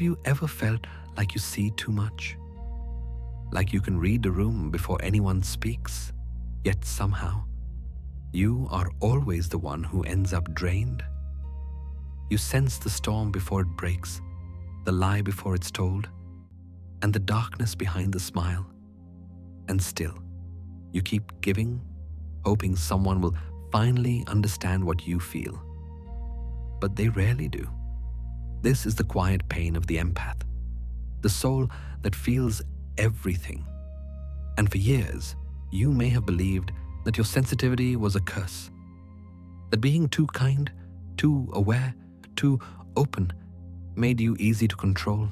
you ever felt like you see too much? Like you can read the room before anyone speaks, yet somehow you are always the one who ends up drained? You sense the storm before it breaks, the lie before it's told, and the darkness behind the smile. And still, you keep giving, hoping someone will finally understand what you feel. But they rarely do. This is the quiet pain of the empath, the soul that feels everything. And for years, you may have believed that your sensitivity was a curse, that being too kind, too aware, too open made you easy to control.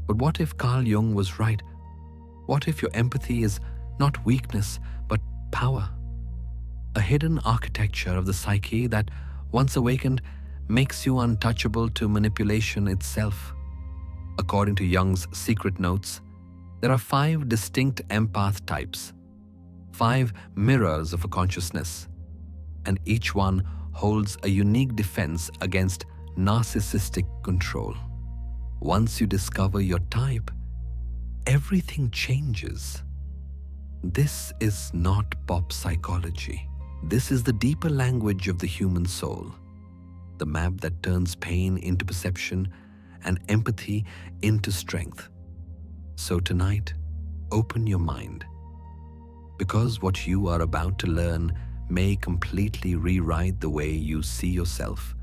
But what if Carl Jung was right? What if your empathy is not weakness, but power? A hidden architecture of the psyche that, once awakened, makes you untouchable to manipulation itself. According to Jung's secret notes, there are 5 distinct empath types, 5 mirrors of a consciousness, and each one holds a unique defense against narcissistic control. Once you discover your type, everything changes. This is not pop psychology. This is the deeper language of the human soul, the map that turns pain into perception and empathy into strength. So tonight, open your mind, because what you are about to learn may completely rewrite the way you see yourself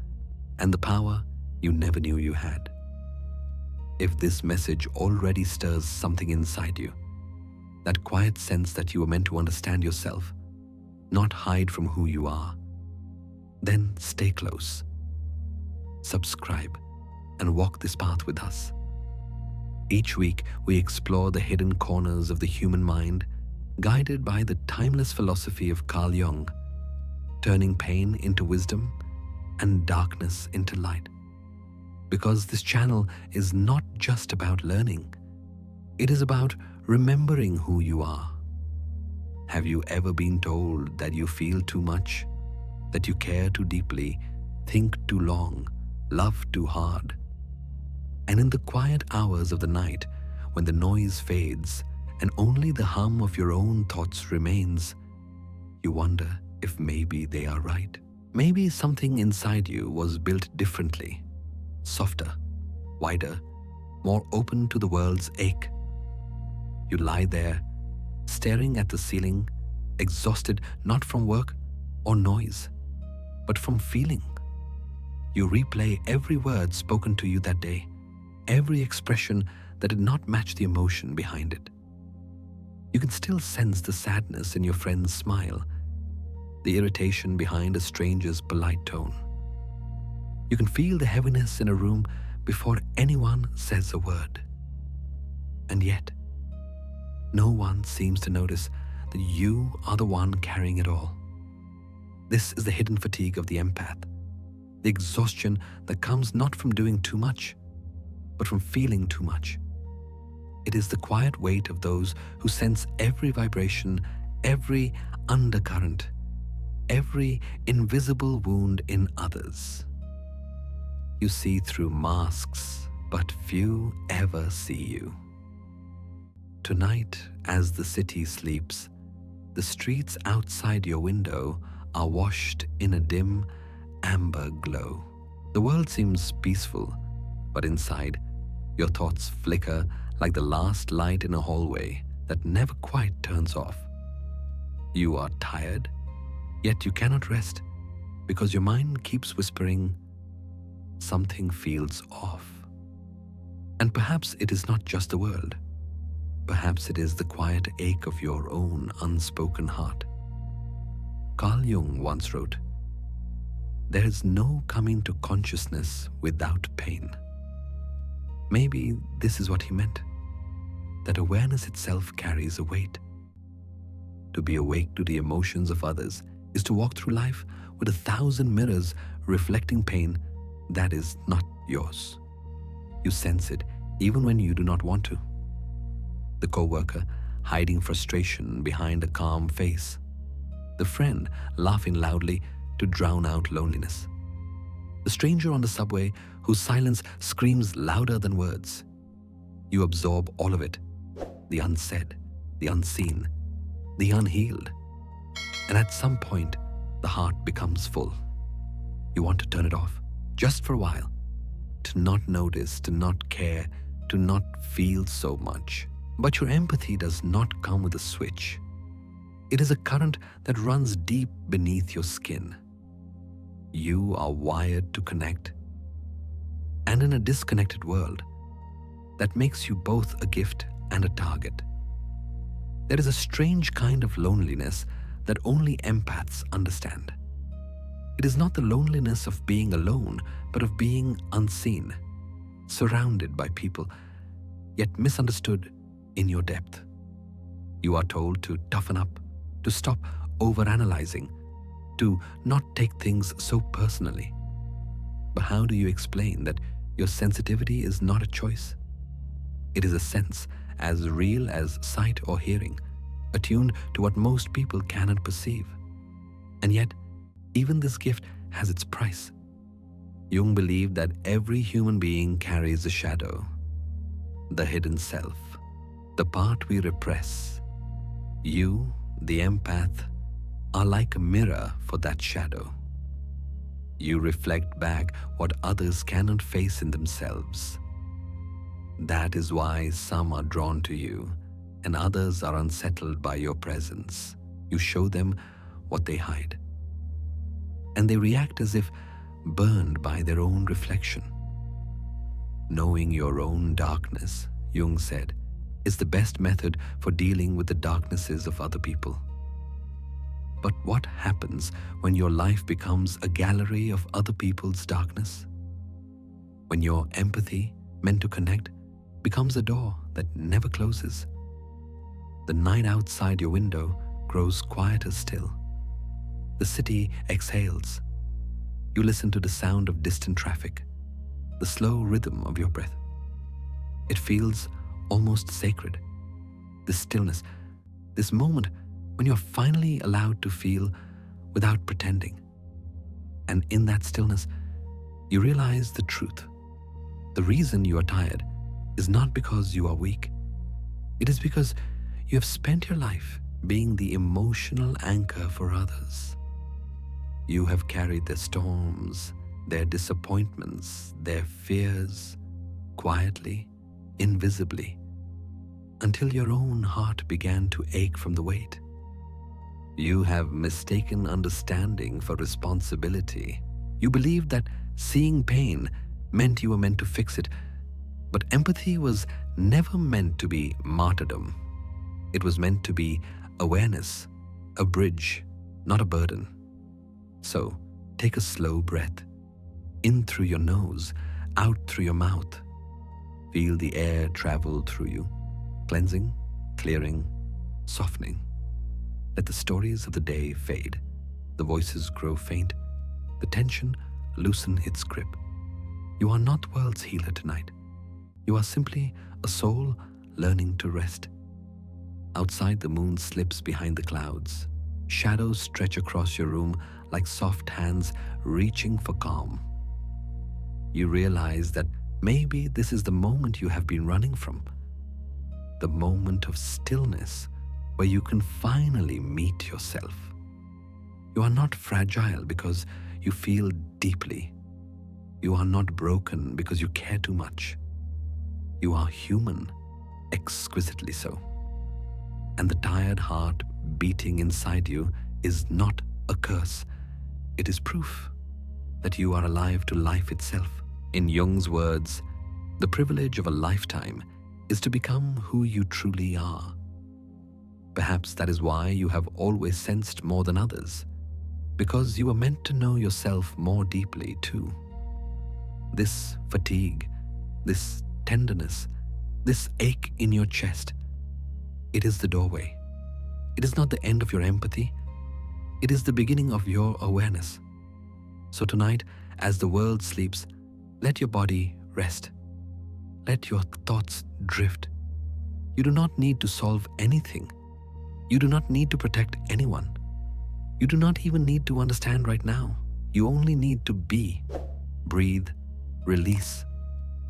and the power you never knew you had. If this message already stirs something inside you, that quiet sense that you were meant to understand yourself, not hide from who you are, then stay close. Subscribe and walk this path with us. Each week, we explore the hidden corners of the human mind, guided by the timeless philosophy of Carl Jung, turning pain into wisdom and darkness into light. Because this channel is not just about learning, it is about remembering who you are. Have you ever been told that you feel too much, that you care too deeply, think too long, love too hard? And in the quiet hours of the night, when the noise fades and only the hum of your own thoughts remains, you wonder if maybe they are right. Maybe something inside you was built differently, softer, wider, more open to the world's ache. You lie there, staring at the ceiling, exhausted not from work or noise, but from feeling. You replay every word spoken to you that day, every expression that did not match the emotion behind it. You can still sense the sadness in your friend's smile, the irritation behind a stranger's polite tone. You can feel the heaviness in a room before anyone says a word. And yet, no one seems to notice that you are the one carrying it all. This is the hidden fatigue of the empath, the exhaustion that comes not from doing too much, but from feeling too much. It is the quiet weight of those who sense every vibration, every undercurrent, every invisible wound in others. You see through masks, but few ever see you. Tonight, as the city sleeps, the streets outside your window are washed in a dim, amber glow. The world seems peaceful, but inside, your thoughts flicker like the last light in a hallway that never quite turns off. You are tired, yet you cannot rest because your mind keeps whispering, something feels off. And perhaps it is not just the world. Perhaps it is the quiet ache of your own unspoken heart. Carl Jung once wrote, "There is no coming to consciousness without pain." Maybe this is what he meant, that awareness itself carries a weight. To be awake to the emotions of others is to walk through life with 1,000 mirrors reflecting pain that is not yours. You sense it even when you do not want to. The co-worker hiding frustration behind a calm face. The friend laughing loudly to drown out loneliness. the stranger on the subway whose silence screams louder than words. You absorb all of it, the unsaid, the unseen, the unhealed. And at some point, the heart becomes full. You want to turn it off, just for a while, to not notice, to not care, to not feel so much. But your empathy does not come with a switch. It is a current that runs deep beneath your skin. You are wired to connect. And in a disconnected world, that makes you both a gift and a target. There is a strange kind of loneliness that only empaths understand. It is not the loneliness of being alone, but of being unseen, surrounded by people, yet misunderstood in your depth. You are told to toughen up, to stop overanalyzing, to not take things so personally. But how do you explain that your sensitivity is not a choice? It is a sense as real as sight or hearing, attuned to what most people cannot perceive. And yet, even this gift has its price. Jung believed that every human being carries a shadow, the hidden self, the part we repress. You, the empath, are like a mirror for that shadow. You reflect back what others cannot face in themselves. That is why some are drawn to you and others are unsettled by your presence. You show them what they hide, and they react as if burned by their own reflection. Knowing your own darkness, Jung said, is the best method for dealing with the darknesses of other people. But what happens when your life becomes a gallery of other people's darkness? When your empathy, meant to connect, becomes a door that never closes. The night outside your window grows quieter still. The city exhales. You listen to the sound of distant traffic, the slow rhythm of your breath. It feels almost sacred. This stillness, this moment when you're finally allowed to feel without pretending. And in that stillness, you realize the truth. The reason you are tired is not because you are weak. It is because you have spent your life being the emotional anchor for others. You have carried their storms, their disappointments, their fears, quietly, invisibly, until your own heart began to ache from the weight. You have mistaken understanding for responsibility. You believed that seeing pain meant you were meant to fix it, but empathy was never meant to be martyrdom. It was meant to be awareness, a bridge, not a burden. So, take a slow breath, in through your nose, out through your mouth. Feel the air travel through you, cleansing, clearing, softening. Let the stories of the day fade, the voices grow faint, the tension loosen its grip. You are not the world's healer tonight. You are simply a soul learning to rest. Outside, the moon slips behind the clouds. Shadows stretch across your room like soft hands reaching for calm. You realize that maybe this is the moment you have been running from. The moment of stillness where you can finally meet yourself. You are not fragile because you feel deeply. You are not broken because you care too much. You are human, exquisitely so. And the tired heart beating inside you is not a curse. It is proof that you are alive to life itself. In Jung's words, the privilege of a lifetime is to become who you truly are. Perhaps that is why you have always sensed more than others, because you were meant to know yourself more deeply too. This fatigue, this tenderness, this ache in your chest, it is the doorway. It is not the end of your empathy. It is the beginning of your awareness. So tonight, as the world sleeps, let your body rest. Let your thoughts drift. You do not need to solve anything. You do not need to protect anyone. You do not even need to understand right now. You only need to be. Breathe, release,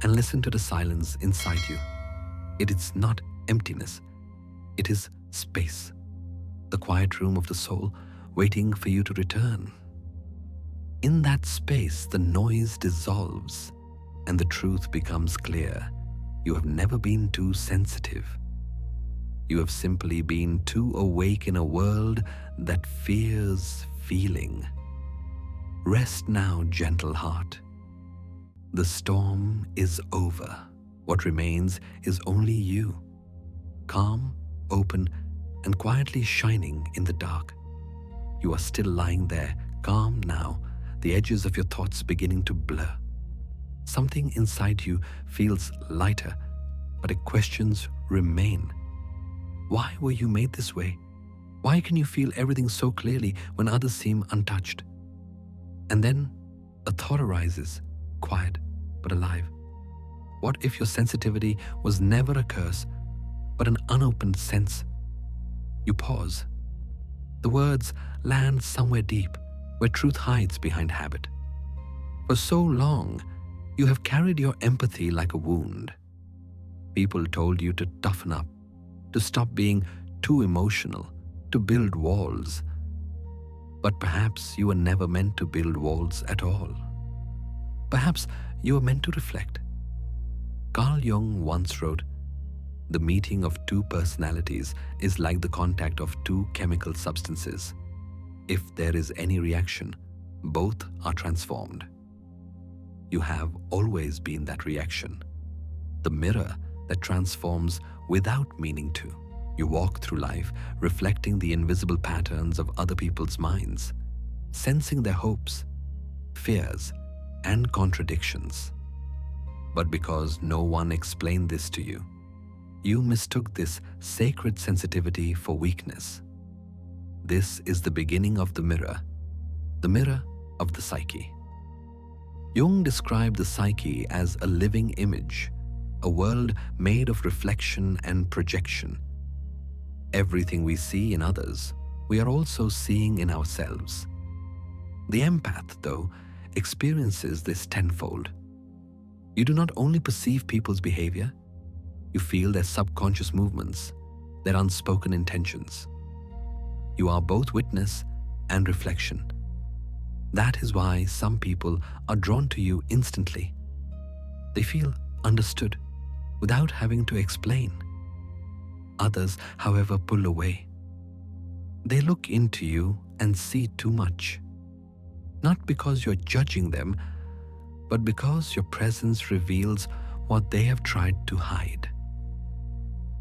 and listen to the silence inside you. It is not emptiness. It is space, the quiet room of the soul waiting for you to return. In that space, the noise dissolves and the truth becomes clear. You have never been too sensitive. You have simply been too awake in a world that fears feeling. Rest now, gentle heart. The storm is over. What remains is only you, calm, open, and quietly shining in the dark. You are still lying there, calm now, the edges of your thoughts beginning to blur. Something inside you feels lighter, but the questions remain. Why were you made this way? Why can you feel everything so clearly when others seem untouched? And then a thought arises, quiet but alive. What if your sensitivity was never a curse, but an unopened sense? You pause. The words land somewhere deep, where truth hides behind habit. For so long, you have carried your empathy like a wound. People told you to toughen up, to stop being too emotional, to build walls. But perhaps you were never meant to build walls at all. Perhaps you were meant to reflect. Carl Jung once wrote, "The meeting of two personalities is like the contact of two chemical substances. If there is any reaction, both are transformed." You have always been that reaction, the mirror that transforms without meaning to. You walk through life reflecting the invisible patterns of other people's minds, sensing their hopes, fears, and contradictions. But because no one explained this to you, you mistook this sacred sensitivity for weakness. This is the beginning of the mirror of the psyche. Jung described the psyche as a living image, a world made of reflection and projection. Everything we see in others, we are also seeing in ourselves. The empath, though, experiences this tenfold. You do not only perceive people's behavior, you feel their subconscious movements, their unspoken intentions. You are both witness and reflection. That is why some people are drawn to you instantly. They feel understood without having to explain. Others, however, pull away. They look into you and see too much. Not because you're judging them, but because your presence reveals what they have tried to hide.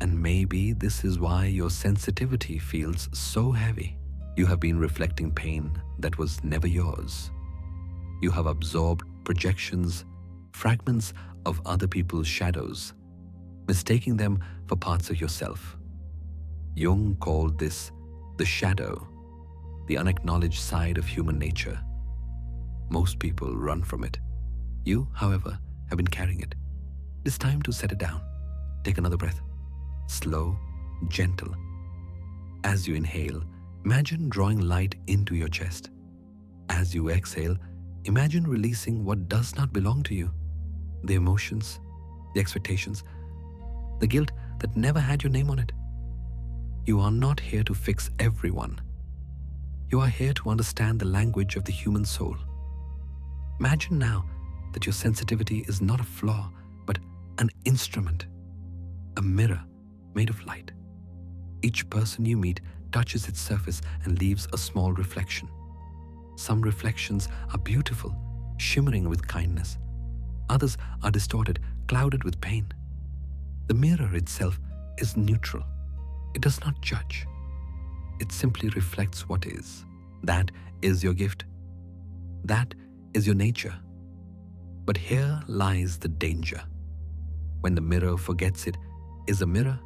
And maybe this is why your sensitivity feels so heavy. You have been reflecting pain that was never yours. You have absorbed projections, fragments of other people's shadows, mistaking them for parts of yourself. Jung called this the shadow, the unacknowledged side of human nature. Most people run from it. You, however, have been carrying it. It's time to set it down. Take another breath. Slow, gentle. As you inhale, imagine drawing light into your chest. As you exhale, imagine releasing what does not belong to you. The emotions, the expectations, the guilt that never had your name on it. You are not here to fix everyone. You are here to understand the language of the human soul. Imagine now that your sensitivity is not a flaw, but an instrument, a mirror made of light. Each person you meet touches its surface and leaves a small reflection. Some reflections are beautiful, shimmering with kindness. Others are distorted, clouded with pain. The mirror itself is neutral. It does not judge. It simply reflects what is. That is your gift. That is your nature. But here lies the danger. When the mirror forgets it is a mirror,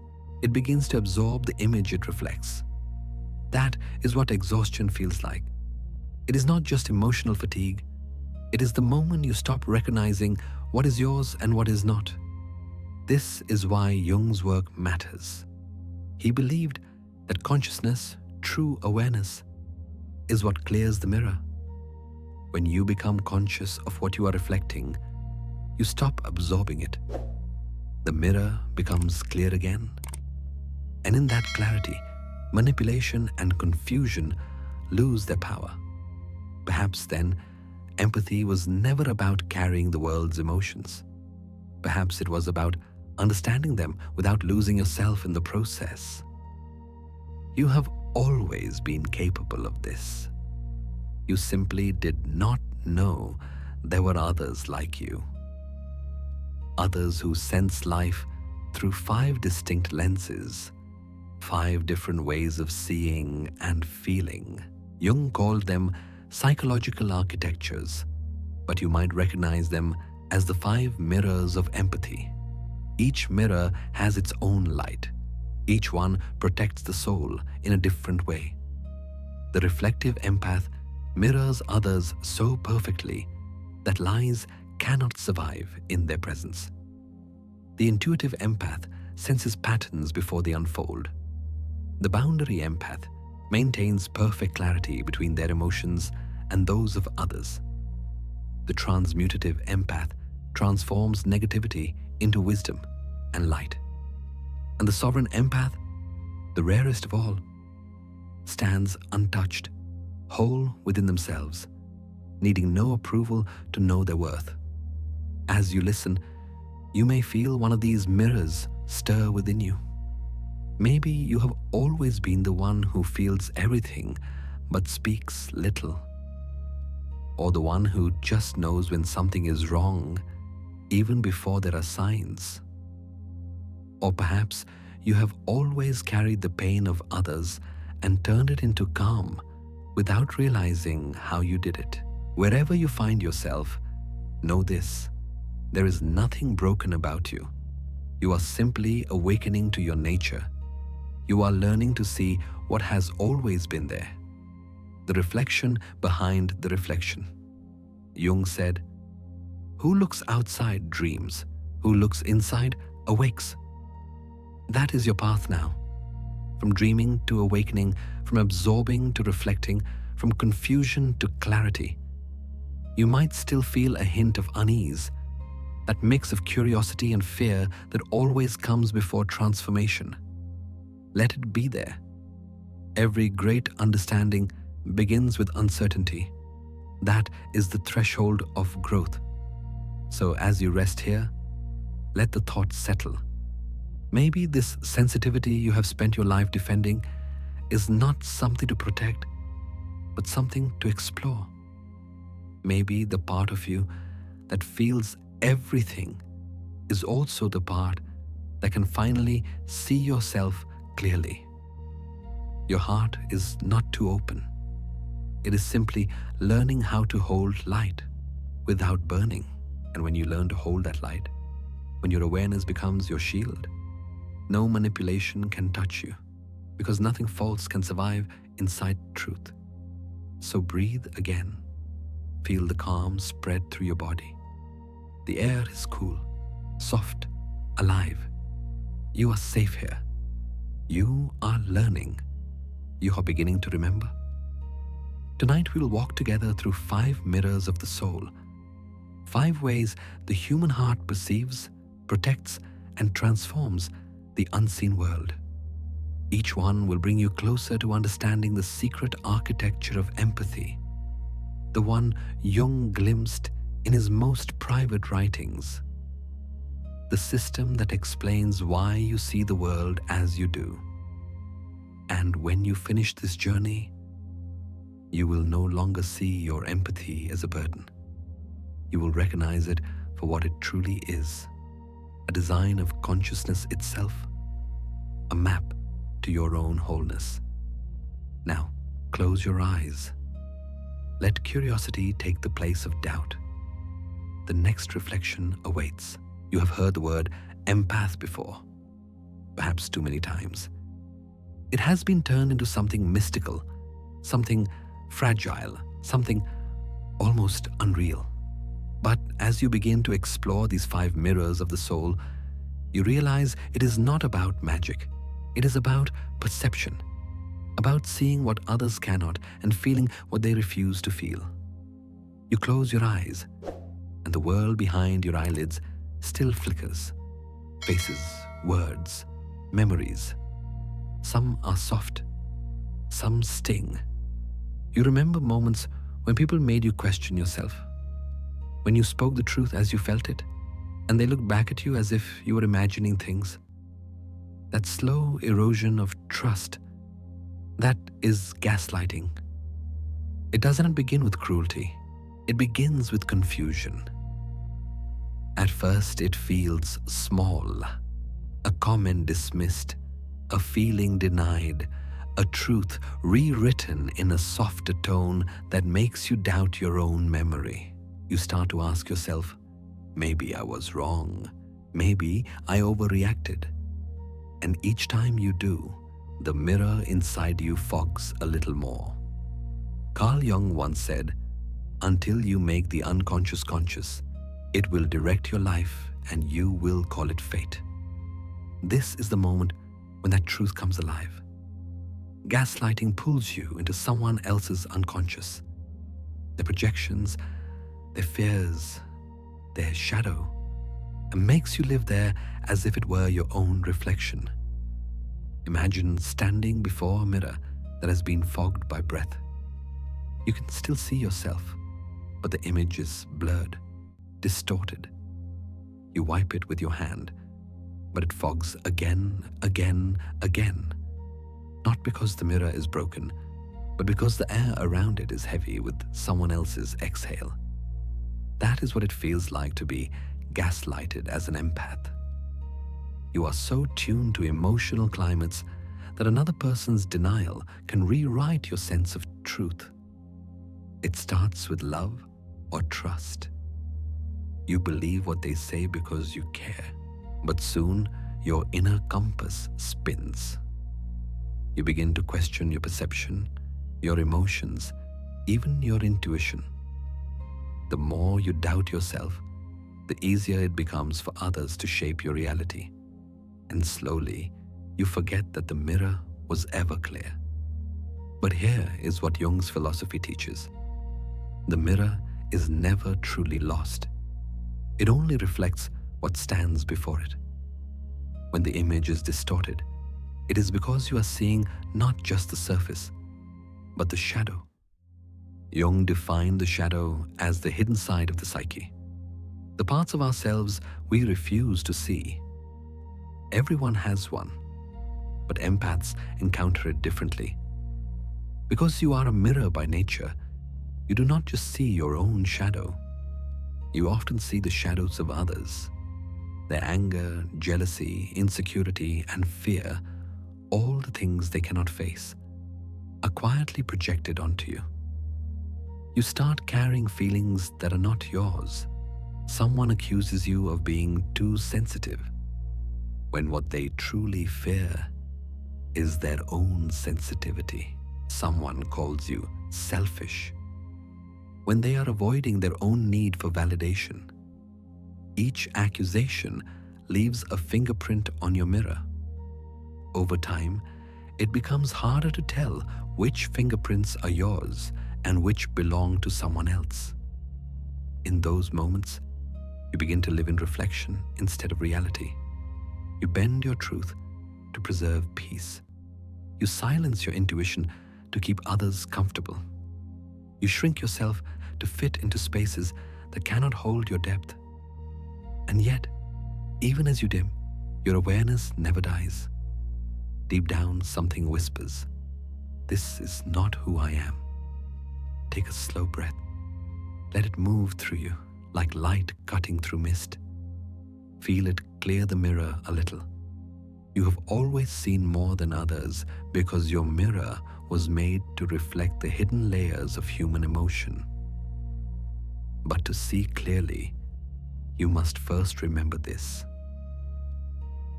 it begins to absorb the image it reflects. That is what exhaustion feels like. It is not just emotional fatigue. It is the moment you stop recognizing what is yours and what is not. This is why Jung's work matters. He believed that consciousness, true awareness, is what clears the mirror. When you become conscious of what you are reflecting, you stop absorbing it. The mirror becomes clear again. And in that clarity, manipulation and confusion lose their power. Perhaps then, empathy was never about carrying the world's emotions. Perhaps it was about understanding them without losing yourself in the process. You have always been capable of this. You simply did not know there were others like you. Others who sense life through 5 distinct lenses, 5 different ways of seeing and feeling. Jung called them psychological architectures, but you might recognize them as the 5 mirrors of empathy. Each mirror has its own light. Each one protects the soul in a different way. The reflective empath mirrors others so perfectly that lies cannot survive in their presence. The intuitive empath senses patterns before they unfold. The boundary empath maintains perfect clarity between their emotions and those of others. The transmutative empath transforms negativity into wisdom and light. And the sovereign empath, the rarest of all, stands untouched, whole within themselves, needing no approval to know their worth. As you listen, you may feel one of these mirrors stir within you. Maybe you have always been the one who feels everything but speaks little, or the one who just knows when something is wrong even before there are signs. Or perhaps you have always carried the pain of others and turned it into calm without realizing how you did it. Wherever you find yourself, know this: there is nothing broken about you. You are simply awakening to your nature. You are learning to see what has always been there, the reflection behind the reflection. Jung said, "Who looks outside dreams, who looks inside awakes." That is your path now. From dreaming to awakening, from absorbing to reflecting, from confusion to clarity. You might still feel a hint of unease, that mix of curiosity and fear that always comes before transformation. Let it be there. Every great understanding begins with uncertainty. That is the threshold of growth. So as you rest here, let the thoughts settle. Maybe this sensitivity you have spent your life defending is not something to protect, but something to explore. Maybe the part of you that feels everything is also the part that can finally see yourself clearly. Your heart is not too open. It is simply learning how to hold light without burning. And when you learn to hold that light, when your awareness becomes your shield, no manipulation can touch you, because nothing false can survive inside truth. So breathe again. Feel the calm spread through your body. The air is cool, soft, alive. You are safe here. You are learning. You are beginning to remember. Tonight we will walk together through 5 mirrors of the soul. 5 ways the human heart perceives, protects, and transforms the unseen world. Each one will bring you closer to understanding the secret architecture of empathy, the one Jung glimpsed in his most private writings, the system that explains why you see the world as you do. And when you finish this journey, you will no longer see your empathy as a burden. You will recognize it for what it truly is, a design of consciousness itself, a map to your own wholeness. Now, close your eyes. Let curiosity take the place of doubt. The next reflection awaits. You have heard the word empath before, perhaps too many times. It has been turned into something mystical, something fragile, something almost unreal. But as you begin to explore these 5 mirrors of the soul, you realize it is not about magic. It is about perception, about seeing what others cannot and feeling what they refuse to feel. You close your eyes, and the world behind your eyelids still flickers. Faces, words, memories. Some are soft, some sting. You remember moments when people made you question yourself, when you spoke the truth as you felt it, and they looked back at you as if you were imagining things. That slow erosion of trust, that is gaslighting. It doesn't begin with cruelty. It begins with confusion. At first, it feels small, a comment dismissed, a feeling denied, a truth rewritten in a softer tone that makes you doubt your own memory. You start to ask yourself, maybe I was wrong, maybe I overreacted. And each time you do, the mirror inside you fogs a little more. Carl Jung once said, "Until you make the unconscious conscious, it will direct your life and you will call it fate." This is the moment when that truth comes alive. Gaslighting pulls you into someone else's unconscious. Their projections, their fears, their shadow, and makes you live there as if it were your own reflection. Imagine standing before a mirror that has been fogged by breath. You can still see yourself, but the image is blurred, distorted. You wipe it with your hand, but it fogs again, again, again. Not because the mirror is broken, but because the air around it is heavy with someone else's exhale. That is what it feels like to be gaslighted as an empath. You are so tuned to emotional climates that another person's denial can rewrite your sense of truth. It starts with love or trust. You believe what they say because you care, but soon your inner compass spins. You begin to question your perception, your emotions, even your intuition. The more you doubt yourself, the easier it becomes for others to shape your reality. And slowly, you forget that the mirror was ever clear. But here is what Jung's philosophy teaches. The mirror is never truly lost. It only reflects what stands before it. When the image is distorted, it is because you are seeing not just the surface, but the shadow. Jung defined the shadow as the hidden side of the psyche, the parts of ourselves we refuse to see. Everyone has one, but empaths encounter it differently. Because you are a mirror by nature, you do not just see your own shadow. You often see the shadows of others. Their anger, jealousy, insecurity, and fear, all the things they cannot face, are quietly projected onto you. You start carrying feelings that are not yours. Someone accuses you of being too sensitive, when what they truly fear is their own sensitivity. Someone calls you selfish, when they are avoiding their own need for validation. Each accusation leaves a fingerprint on your mirror. Over time, it becomes harder to tell which fingerprints are yours and which belong to someone else. In those moments, you begin to live in reflection instead of reality. You bend your truth to preserve peace. You silence your intuition to keep others comfortable. You shrink yourself to fit into spaces that cannot hold your depth. And yet, even as you dim, your awareness never dies. Deep down, something whispers, "This is not who I am." Take a slow breath. Let it move through you like light cutting through mist. Feel it clear the mirror a little. You have always seen more than others because your mirror was made to reflect the hidden layers of human emotion. But to see clearly, you must first remember this.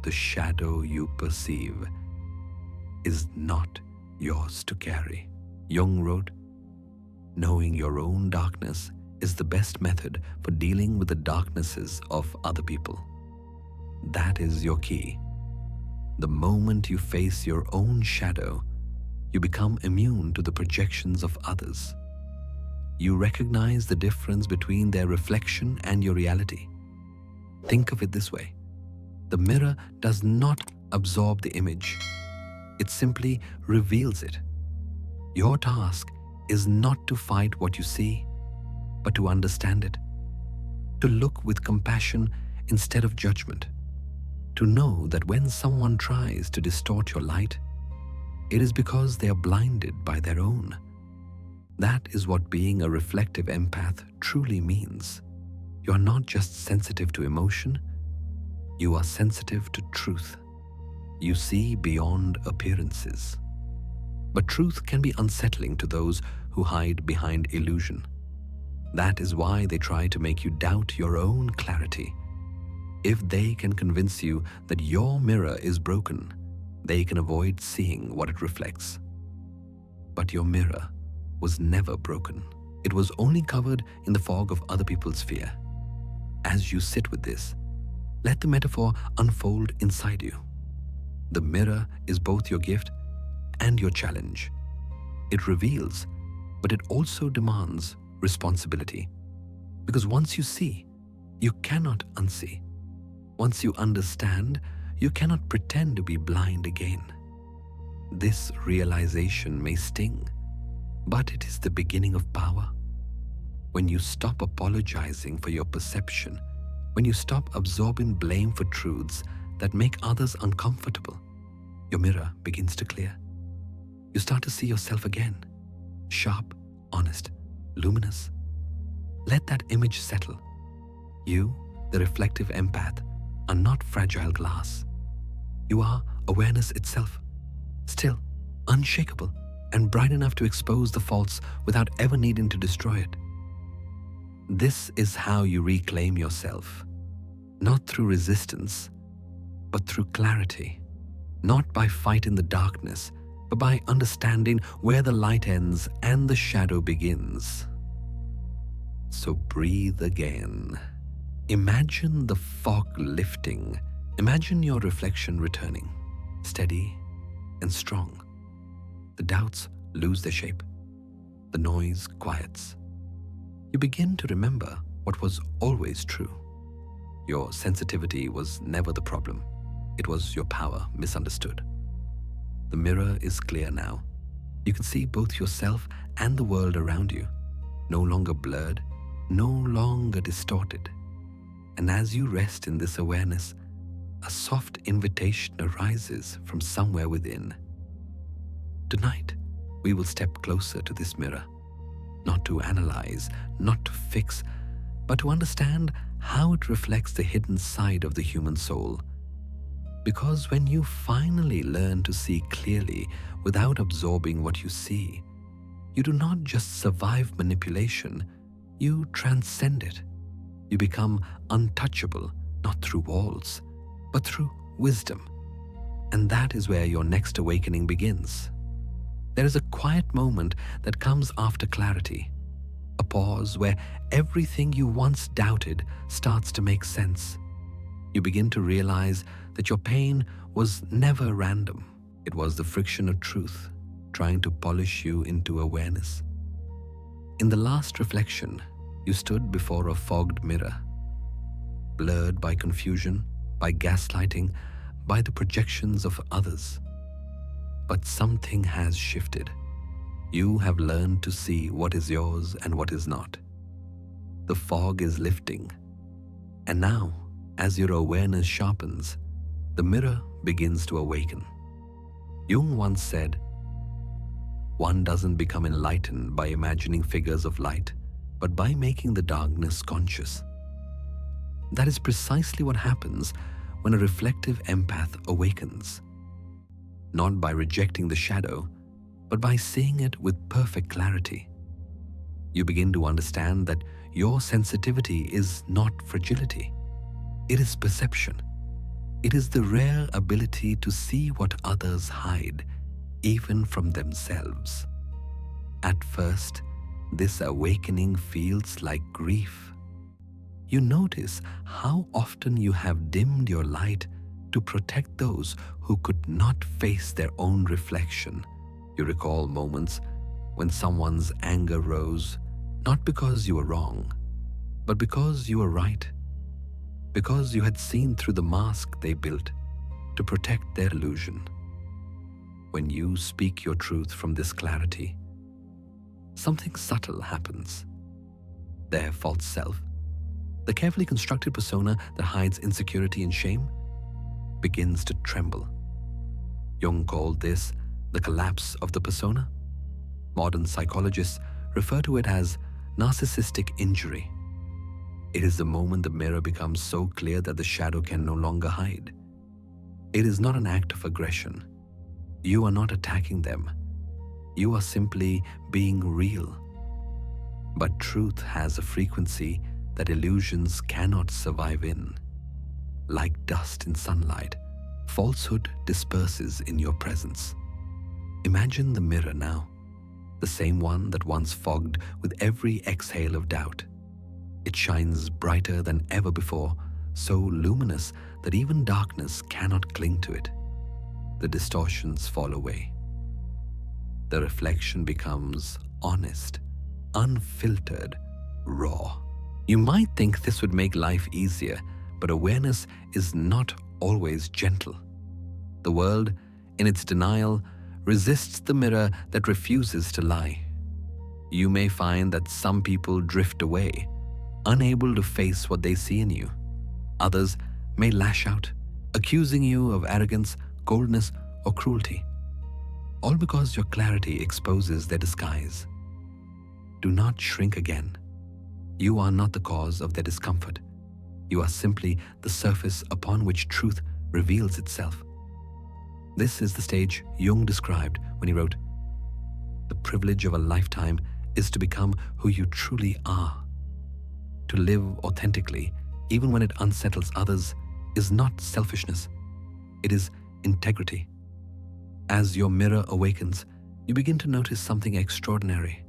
The shadow you perceive is not yours to carry. Jung wrote, "Knowing your own darkness is the best method for dealing with the darknesses of other people." That is your key. The moment you face your own shadow, you become immune to the projections of others. You recognize the difference between their reflection and your reality. Think of it this way. The mirror does not absorb the image. It simply reveals it. Your task is not to fight what you see, but to understand it. To look with compassion instead of judgment. To know that when someone tries to distort your light, it is because they are blinded by their own. That is what being a reflective empath truly means. You are not just sensitive to emotion, you are sensitive to truth. You see beyond appearances. But truth can be unsettling to those who hide behind illusion. That is why they try to make you doubt your own clarity. If they can convince you that your mirror is broken, they can avoid seeing what it reflects. But your mirror was never broken. It was only covered in the fog of other people's fear. As you sit with this, let the metaphor unfold inside you. The mirror is both your gift and your challenge. It reveals, but it also demands responsibility. Because once you see, you cannot unsee. Once you understand, you cannot pretend to be blind again. This realization may sting, but it is the beginning of power. When you stop apologizing for your perception, when you stop absorbing blame for truths that make others uncomfortable, your mirror begins to clear. You start to see yourself again, sharp, honest, luminous. Let that image settle. You, the reflective empath, are not fragile glass. You are awareness itself, still, unshakable, and bright enough to expose the faults without ever needing to destroy it. This is how you reclaim yourself, not through resistance, but through clarity, not by fighting the darkness, but by understanding where the light ends and the shadow begins. So breathe again. Imagine the fog lifting. Imagine your reflection returning, steady and strong. The doubts lose their shape. The noise quiets. You begin to remember what was always true. Your sensitivity was never the problem. It was your power misunderstood. The mirror is clear now. You can see both yourself and the world around you, no longer blurred, no longer distorted. And as you rest in this awareness, a soft invitation arises from somewhere within. Tonight, we will step closer to this mirror, not to analyze, not to fix, but to understand how it reflects the hidden side of the human soul. Because when you finally learn to see clearly without absorbing what you see, you do not just survive manipulation, you transcend it. You become untouchable, not through walls, but through wisdom. And that is where your next awakening begins. There is a quiet moment that comes after clarity, a pause where everything you once doubted starts to make sense. You begin to realize that your pain was never random. It was the friction of truth trying to polish you into awareness. In the last reflection, you stood before a fogged mirror, blurred by confusion, by gaslighting, by the projections of others. But something has shifted. You have learned to see what is yours and what is not. The fog is lifting. And now, as your awareness sharpens, the mirror begins to awaken. Jung once said, "One doesn't become enlightened by imagining figures of light, but by making the darkness conscious." That is precisely what happens when a reflective empath awakens. Not by rejecting the shadow, but by seeing it with perfect clarity. You begin to understand that your sensitivity is not fragility. It is perception. It is the rare ability to see what others hide, even from themselves. At first, this awakening feels like grief. You notice how often you have dimmed your light to protect those who could not face their own reflection. You recall moments when someone's anger rose, Not because you were wrong, but because you were right. Because you had seen through the mask they built to protect their illusion. When you speak your truth from this clarity, something subtle happens. Their false self, the carefully constructed persona that hides insecurity and shame, begins to tremble. Jung called this the collapse of the persona. Modern psychologists refer to it as narcissistic injury. It is the moment the mirror becomes so clear that the shadow can no longer hide. It is not an act of aggression. You are not attacking them. You are simply being real. But truth has a frequency that illusions cannot survive in. Like dust in sunlight, falsehood disperses in your presence. Imagine the mirror now, the same one that once fogged with every exhale of doubt. It shines brighter than ever before, so luminous that even darkness cannot cling to it. The distortions fall away. The reflection becomes honest, unfiltered, raw. You might think this would make life easier, but awareness is not always gentle. The world, in its denial, resists the mirror that refuses to lie. You may find that some people drift away, unable to face what they see in you. Others may lash out, accusing you of arrogance, coldness, or cruelty, all because your clarity exposes their disguise. Do not shrink again. You are not the cause of their discomfort. You are simply the surface upon which truth reveals itself. This is the stage Jung described when he wrote, "The privilege of a lifetime is to become who you truly are. To live authentically, even when it unsettles others, is not selfishness. It is integrity." As your mirror awakens, you begin to notice something extraordinary.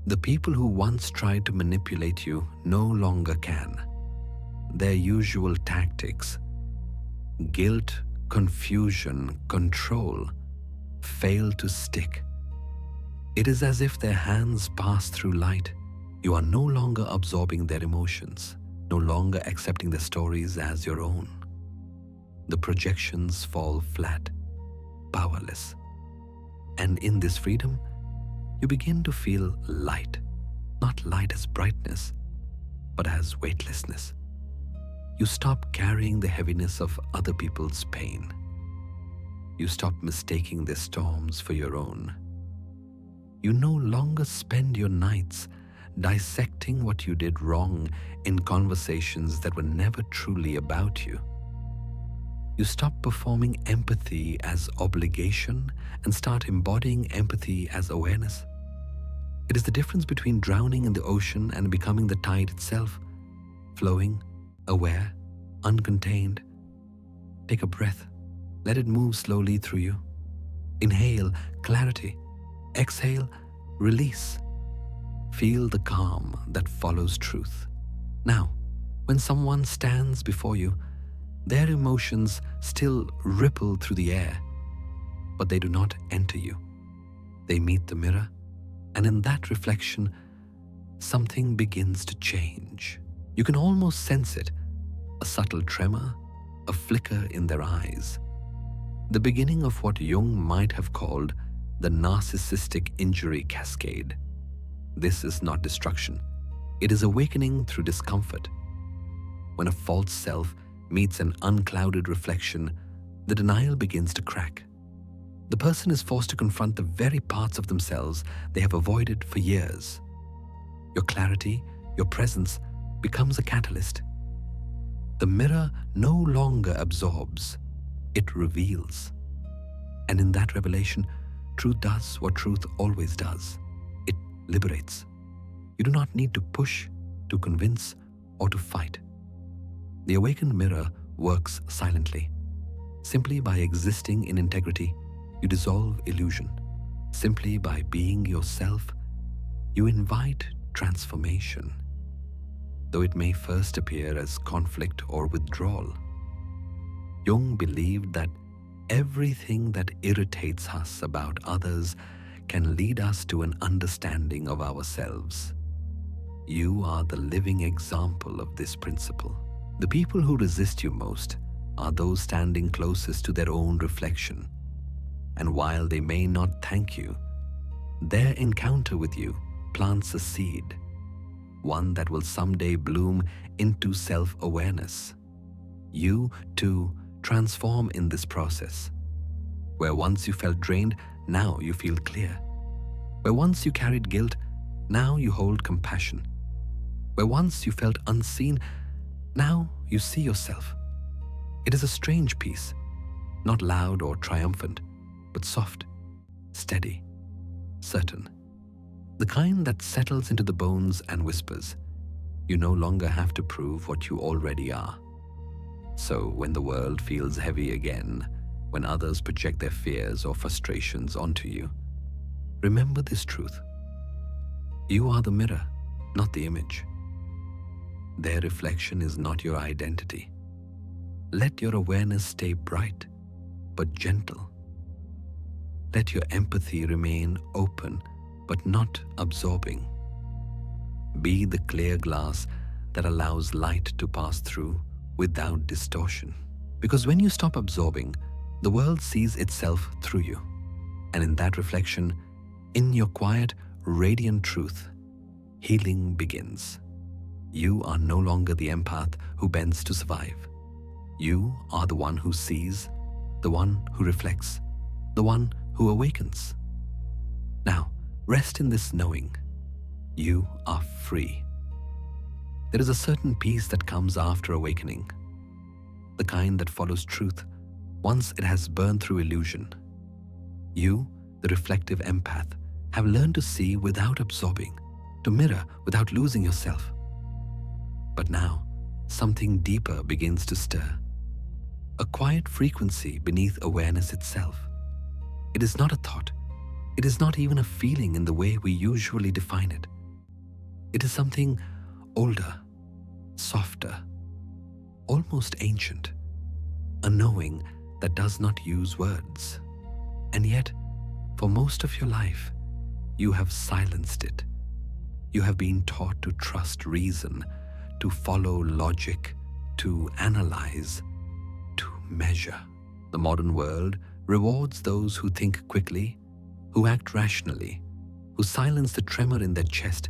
The people who once tried to manipulate you no longer can. Their usual tactics, guilt, confusion, control, fail to stick. It is as if their hands pass through light. You are no longer absorbing their emotions, no longer accepting their stories as your own. The projections fall flat, powerless. And in this freedom, you begin to feel light, not light as brightness, but as weightlessness. You stop carrying the heaviness of other people's pain. You stop mistaking their storms for your own. You no longer spend your nights dissecting what you did wrong in conversations that were never truly about you. You stop performing empathy as obligation and start embodying empathy as awareness. It is the difference between drowning in the ocean and becoming the tide itself, flowing, aware, uncontained. Take a breath. Let it move slowly through you. Inhale clarity. Exhale release. Feel the calm that follows truth. Now, when someone stands before you, their emotions still ripple through the air, but they do not enter you. They meet the mirror, and in that reflection, something begins to change. You can almost sense it, a subtle tremor, a flicker in their eyes. The beginning of what Jung might have called the narcissistic injury cascade. This is not destruction. It is awakening through discomfort. When a false self meets an unclouded reflection, the denial begins to crack. The person is forced to confront the very parts of themselves they have avoided for years. Your clarity, your presence, becomes a catalyst. The mirror no longer absorbs, it reveals. And in that revelation, truth does what truth always does. It liberates. You do not need to push, to convince, or to fight. The awakened mirror works silently. Simply by existing in integrity, you dissolve illusion. Simply by being yourself, you invite transformation, though it may first appear as conflict or withdrawal. Jung believed that everything that irritates us about others can lead us to an understanding of ourselves. You are the living example of this principle. The people who resist you most are those standing closest to their own reflection. And while they may not thank you, their encounter with you plants a seed, one that will someday bloom into self-awareness. You, too, transform in this process. Where once you felt drained, now you feel clear. Where once you carried guilt, now you hold compassion. Where once you felt unseen, now you see yourself. It is a strange peace, not loud or triumphant, but soft, steady, certain. The kind that settles into the bones and whispers, you no longer have to prove what you already are. So when the world feels heavy again, when others project their fears or frustrations onto you, remember this truth. You are the mirror, not the image. Their reflection is not your identity. Let your awareness stay bright, but gentle. Let your empathy remain open, but not absorbing. Be the clear glass that allows light to pass through without distortion. Because when you stop absorbing, the world sees itself through you. And in that reflection, in your quiet, radiant truth, healing begins. You are no longer the empath who bends to survive. You are the one who sees, the one who reflects, the one who awakens. Now, rest in this knowing. You are free. There is a certain peace that comes after awakening, the kind that follows truth once it has burned through illusion. You, the reflective empath, have learned to see without absorbing, to mirror without losing yourself. But now, something deeper begins to stir. A quiet frequency beneath awareness itself. It is not a thought. It is not even a feeling in the way we usually define it. It is something older, softer, almost ancient. A knowing that does not use words. And yet, for most of your life, you have silenced it. You have been taught to trust reason, to follow logic, to analyze, to measure. The modern world rewards those who think quickly, who act rationally, who silence the tremor in their chest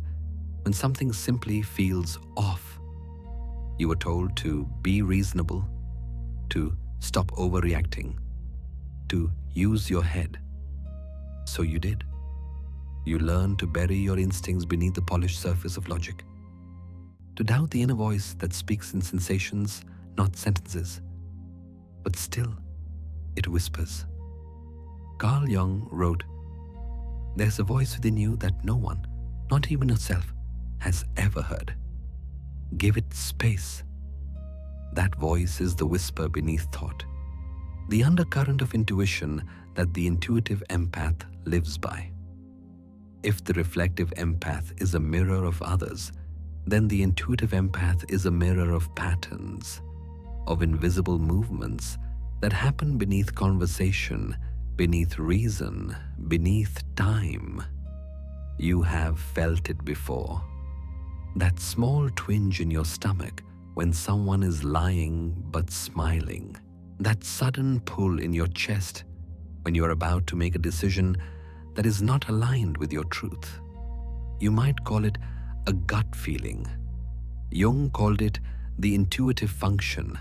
when something simply feels off. You were told to be reasonable, to stop overreacting, to use your head. So you did. You learned to bury your instincts beneath the polished surface of logic, to doubt the inner voice that speaks in sensations, not sentences. But still, it whispers. Carl Jung wrote, "There's a voice within you that no one, not even yourself, has ever heard. Give it space." That voice is the whisper beneath thought, the undercurrent of intuition that the intuitive empath lives by. If the reflective empath is a mirror of others, then the intuitive empath is a mirror of patterns, of invisible movements that happen beneath conversation, beneath reason, beneath time. You have felt it before. That small twinge in your stomach when someone is lying but smiling. That sudden pull in your chest when you are about to make a decision that is not aligned with your truth. You might call it a gut feeling. Jung called it the intuitive function,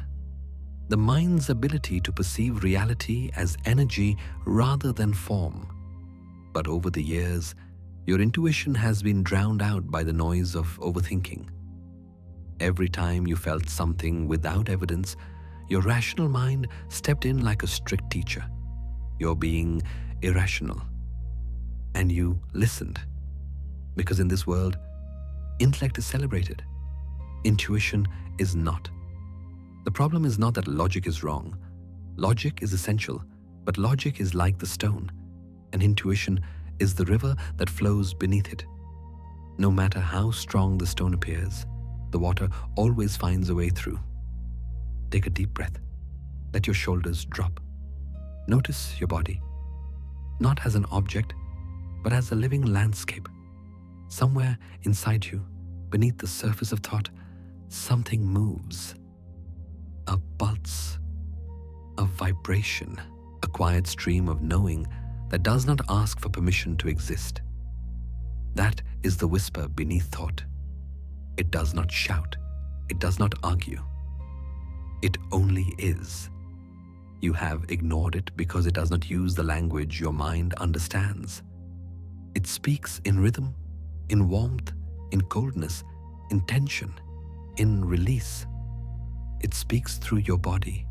the mind's ability to perceive reality as energy rather than form. But over the years, your intuition has been drowned out by the noise of overthinking. Every time you felt something without evidence, your rational mind stepped in like a strict teacher. You're being irrational. And you listened. Because in this world, intellect is celebrated. Intuition is not. The problem is not that logic is wrong. Logic is essential, but logic is like the stone, and intuition is the river that flows beneath it. No matter how strong the stone appears, the water always finds a way through. Take a deep breath. Let your shoulders drop. Notice your body, not as an object, but as a living landscape. Somewhere inside you, beneath the surface of thought, something moves. A pulse, a vibration, a quiet stream of knowing that does not ask for permission to exist. That is the whisper beneath thought. It does not shout. It does not argue. It only is. You have ignored it because it does not use the language your mind understands. It speaks in rhythm, in warmth, in coldness, in tension, in release. It speaks through your body,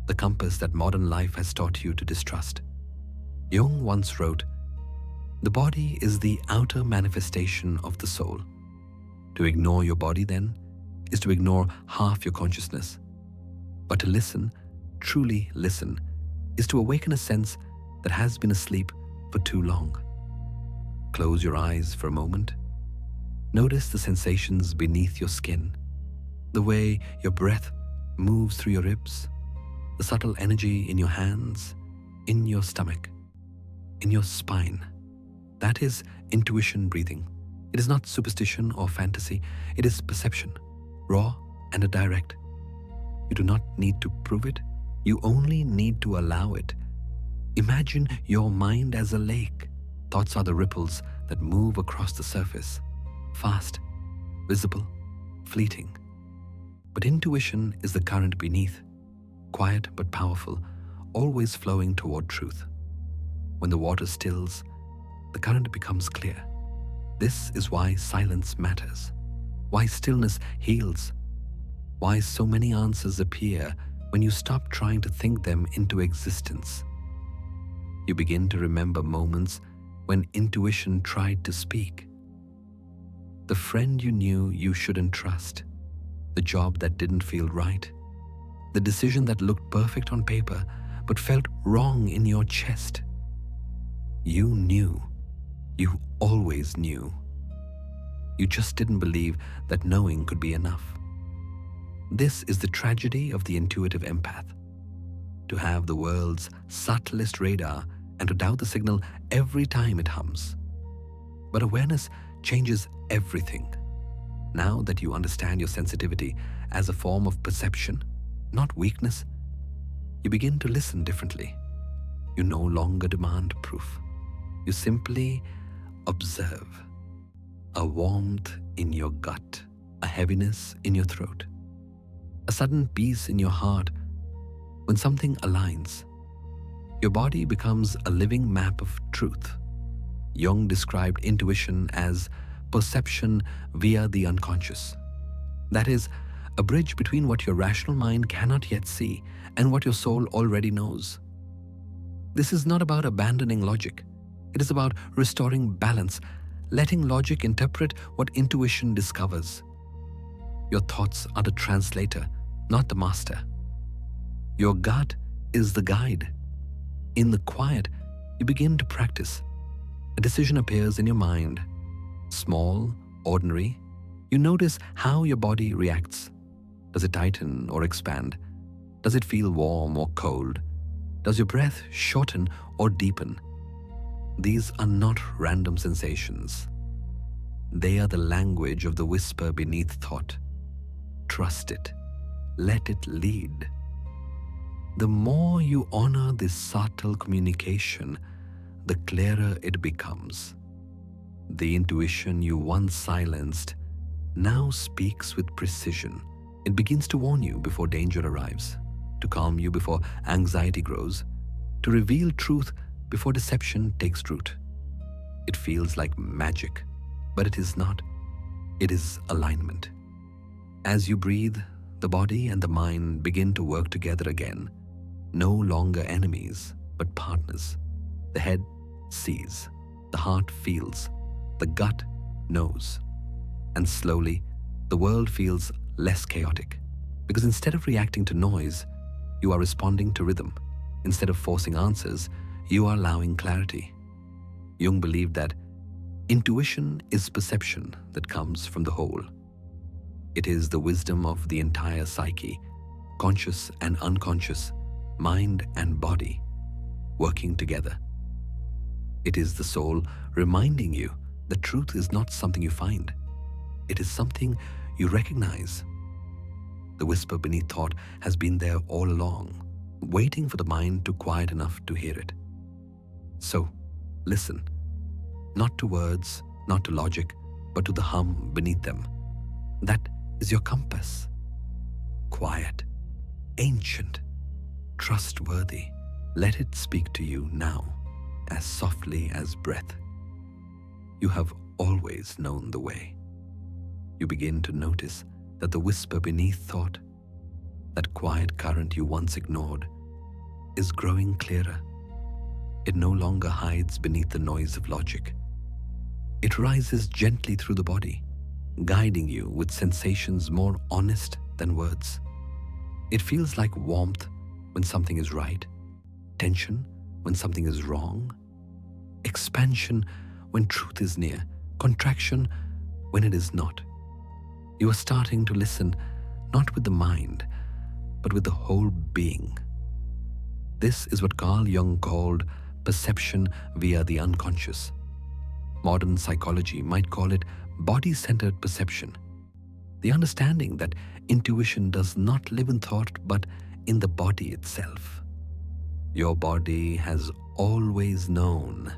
the compass that modern life has taught you to distrust. Jung once wrote, "The body is the outer manifestation of the soul." To ignore your body, then, is to ignore half your consciousness. But to listen, truly listen, is to awaken a sense that has been asleep for too long. Close your eyes for a moment. Notice the sensations beneath your skin, the way your breath moves through your ribs, the subtle energy in your hands, in your stomach, in your spine. That is intuition breathing. It is not superstition or fantasy. It is perception, raw and direct. You do not need to prove it. You only need to allow it. Imagine your mind as a lake. Thoughts are the ripples that move across the surface, fast, visible, fleeting. But intuition is the current beneath, quiet but powerful, always flowing toward truth. When the water stills, the current becomes clear. This is why silence matters, why stillness heals, why so many answers appear when you stop trying to think them into existence. You begin to remember moments when intuition tried to speak. The friend you knew you shouldn't trust, the job that didn't feel right, the decision that looked perfect on paper but felt wrong in your chest. You knew. You always knew. You just didn't believe that knowing could be enough. This is the tragedy of the intuitive empath. To have the world's subtlest radar and to doubt the signal every time it hums. But awareness changes everything. Now that you understand your sensitivity as a form of perception, not weakness, you begin to listen differently. You no longer demand proof. You simply observe. A warmth in your gut, a heaviness in your throat, a sudden peace in your heart when something aligns. Your body becomes a living map of truth. Jung described intuition as perception via the unconscious. That is, a bridge between what your rational mind cannot yet see and what your soul already knows. This is not about abandoning logic. It is about restoring balance, letting logic interpret what intuition discovers. Your thoughts are the translator, not the master. Your gut is the guide. In the quiet, you begin to practice. A decision appears in your mind. Small, ordinary. You notice how your body reacts. Does it tighten or expand? Does it feel warm or cold? Does your breath shorten or deepen? These are not random sensations. They are the language of the whisper beneath thought. Trust it. Let it lead. The more you honor this subtle communication, the clearer it becomes. The intuition you once silenced now speaks with precision. It begins to warn you before danger arrives, to calm you before anxiety grows, to reveal truth before deception takes root. It feels like magic, but it is not. It is alignment. As you breathe, the body and the mind begin to work together again, no longer enemies, but partners. The head sees, the heart feels, the gut knows. And slowly, the world feels less chaotic, because instead of reacting to noise, you are responding to rhythm. Instead of forcing answers, you are allowing clarity. Jung believed that intuition is perception that comes from the whole. It is the wisdom of the entire psyche, conscious and unconscious, mind and body, working together. It is the soul reminding you that truth is not something you find. It is something you recognize. The whisper beneath thought has been there all along, waiting for the mind to quiet enough to hear it. So, listen, not to words, not to logic, but to the hum beneath them. That is your compass. Quiet, ancient, trustworthy. Let it speak to you now, as softly as breath. You have always known the way. You begin to notice that the whisper beneath thought, that quiet current you once ignored, is growing clearer. It no longer hides beneath the noise of logic. It rises gently through the body, guiding you with sensations more honest than words. It feels like warmth when something is right, tension when something is wrong, expansion when truth is near, contraction when it is not. You are starting to listen not with the mind, but with the whole being. This is what Carl Jung called perception via the unconscious. Modern psychology might call it body-centered perception. The understanding that intuition does not live in thought but in the body itself. Your body has always known.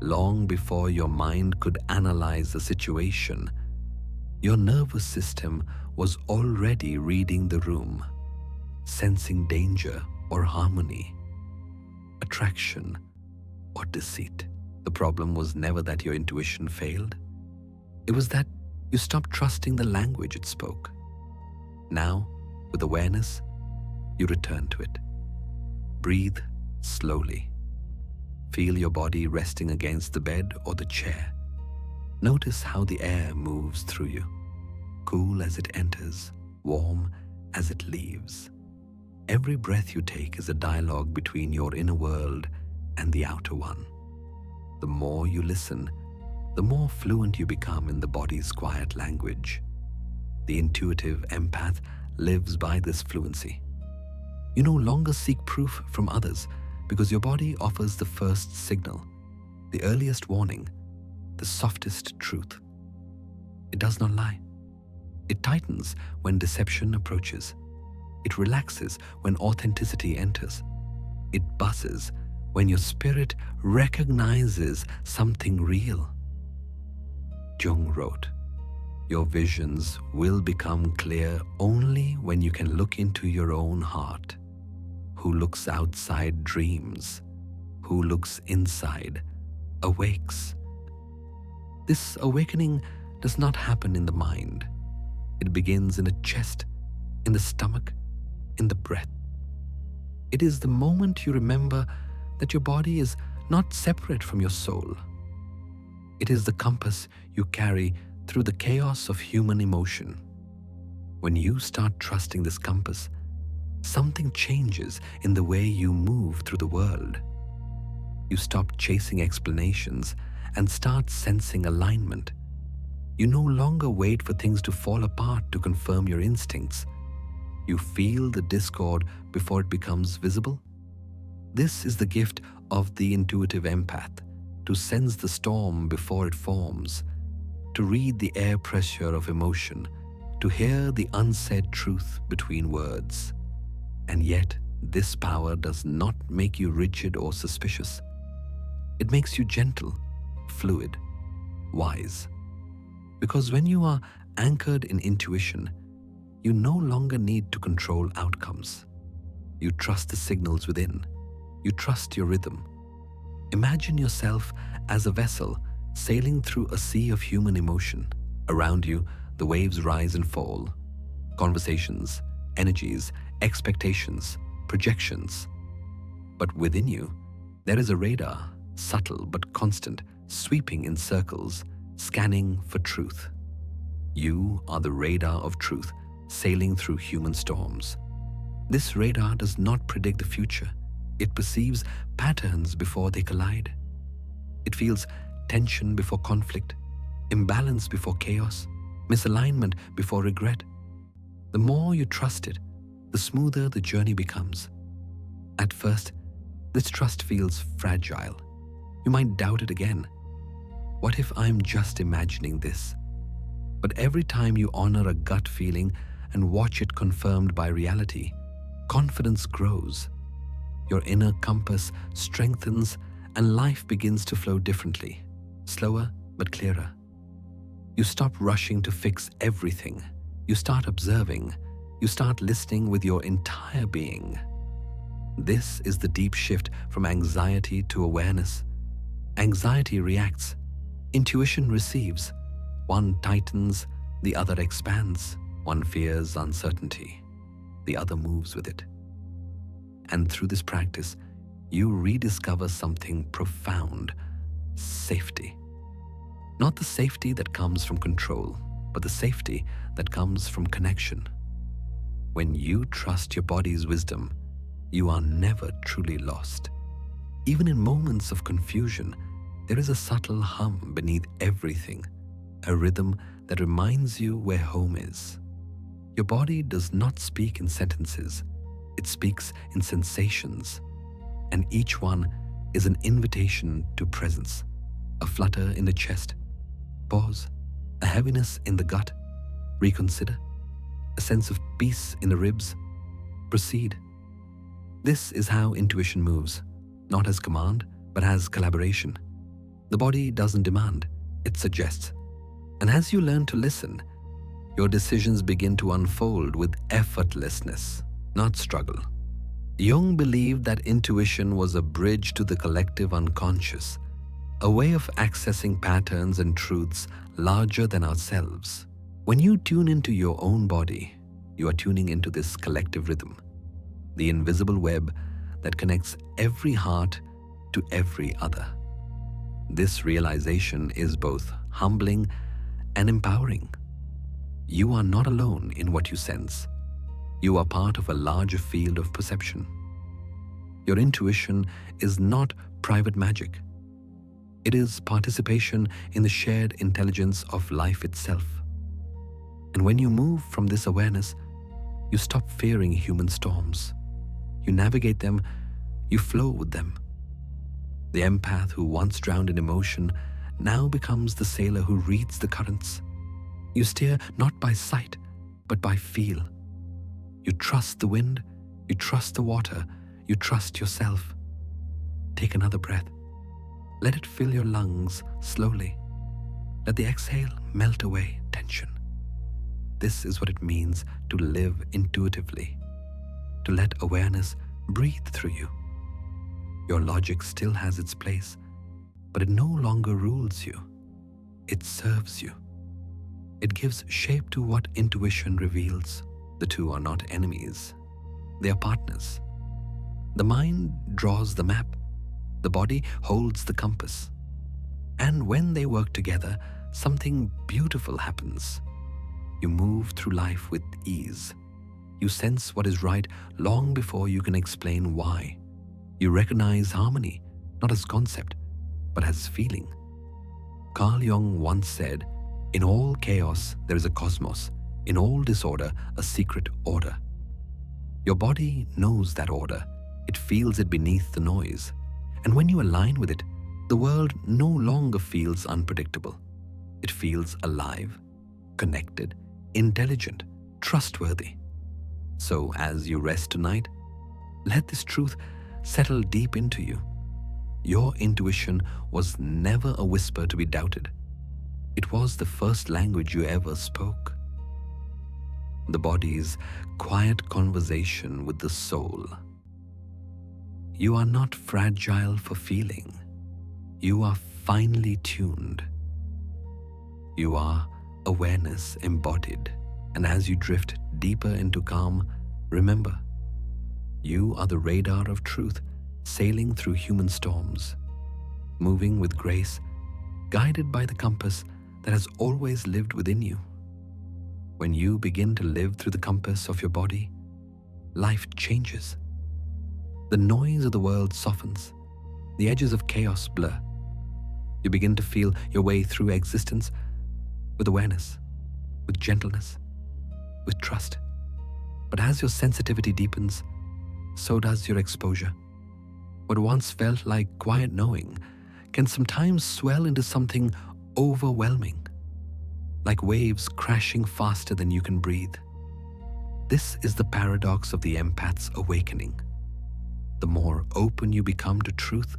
Long before your mind could analyze the situation, your nervous system was already reading the room, sensing danger or harmony, attraction or deceit. The problem was never that your intuition failed. It was that you stopped trusting the language it spoke. Now, with awareness, you return to it. Breathe slowly. Feel your body resting against the bed or the chair. Notice how the air moves through you, cool as it enters, warm as it leaves. Every breath you take is a dialogue between your inner world and the outer one. The more you listen, the more fluent you become in the body's quiet language. The intuitive empath lives by this fluency. You no longer seek proof from others because your body offers the first signal, the earliest warning, the softest truth. It does not lie. It tightens when deception approaches. It relaxes when authenticity enters. It buzzes when your spirit recognizes something real. Jung wrote, "Your visions will become clear only when you can look into your own heart. Who looks outside dreams. Who looks inside awakes." This awakening does not happen in the mind. It begins in the chest, in the stomach, in the breath. It is the moment you remember that your body is not separate from your soul. It is the compass you carry through the chaos of human emotion. When you start trusting this compass, something changes in the way you move through the world. You stop chasing explanations and start sensing alignment. You no longer wait for things to fall apart to confirm your instincts. You feel the discord before it becomes visible. This is the gift of the intuitive empath, to sense the storm before it forms, to read the air pressure of emotion, to hear the unsaid truth between words. And yet, this power does not make you rigid or suspicious. It makes you gentle, fluid, wise. Because when you are anchored in intuition, you no longer need to control outcomes. You trust the signals within. You trust your rhythm. Imagine yourself as a vessel sailing through a sea of human emotion. Around you, the waves rise and fall. Conversations, energies, expectations, projections. But within you, there is a radar, subtle but constant, sweeping in circles, scanning for truth. You are the radar of truth, sailing through human storms. This radar does not predict the future. It perceives patterns before they collide. It feels tension before conflict, imbalance before chaos, misalignment before regret. The more you trust it, the smoother the journey becomes. At first, this trust feels fragile. You might doubt it again. What if I'm just imagining this? But every time you honor a gut feeling and watch it confirmed by reality, confidence grows. Your inner compass strengthens and life begins to flow differently, slower but clearer. You stop rushing to fix everything. You start observing. You start listening with your entire being. This is the deep shift from anxiety to awareness. Anxiety reacts. Intuition receives. One tightens, the other expands. One fears uncertainty, the other moves with it. And through this practice, you rediscover something profound: safety. Not the safety that comes from control, but the safety that comes from connection. When you trust your body's wisdom, you are never truly lost. Even in moments of confusion, there is a subtle hum beneath everything, a rhythm that reminds you where home is. Your body does not speak in sentences, it speaks in sensations, and each one is an invitation to presence. A flutter in the chest, pause, a heaviness in the gut, reconsider, a sense of peace in the ribs, proceed. This is how intuition moves, not as command, but as collaboration. The body doesn't demand, it suggests. And as you learn to listen, your decisions begin to unfold with effortlessness, not struggle. Jung believed that intuition was a bridge to the collective unconscious, a way of accessing patterns and truths larger than ourselves. When you tune into your own body, you are tuning into this collective rhythm, the invisible web that connects every heart to every other. This realization is both humbling and empowering. You are not alone in what you sense. You are part of a larger field of perception. Your intuition is not private magic. It is participation in the shared intelligence of life itself. And when you move from this awareness, you stop fearing human storms. You navigate them, you flow with them. The empath who once drowned in emotion now becomes the sailor who reads the currents. You steer not by sight, but by feel. You trust the wind, you trust the water, you trust yourself. Take another breath. Let it fill your lungs slowly. Let the exhale melt away tension. This is what it means to live intuitively, to let awareness breathe through you. Your logic still has its place, but it no longer rules you. It serves you. It gives shape to what intuition reveals. The two are not enemies. They are partners. The mind draws the map. The body holds the compass. And when they work together, something beautiful happens. You move through life with ease. You sense what is right long before you can explain why. You recognize harmony, not as concept, but as feeling. Carl Jung once said, "In all chaos, there is a cosmos. In all disorder, a secret order." Your body knows that order. It feels it beneath the noise. And when you align with it, the world no longer feels unpredictable. It feels alive, connected, intelligent, trustworthy. So as you rest tonight, let this truth settle deep into you. Your intuition was never a whisper to be doubted. It was the first language you ever spoke. The body's quiet conversation with the soul. You are not fragile for feeling. You are finely tuned. You are awareness embodied. And as you drift deeper into calm, remember, you are the radar of truth, sailing through human storms, moving with grace, guided by the compass that has always lived within you. When you begin to live through the compass of your body, life changes. The noise of the world softens. The edges of chaos blur. You begin to feel your way through existence with awareness, with gentleness, with trust. But as your sensitivity deepens, so does your exposure. What once felt like quiet knowing can sometimes swell into something overwhelming. like waves crashing faster than you can breathe. This is the paradox of the empath's awakening. The more open you become to truth,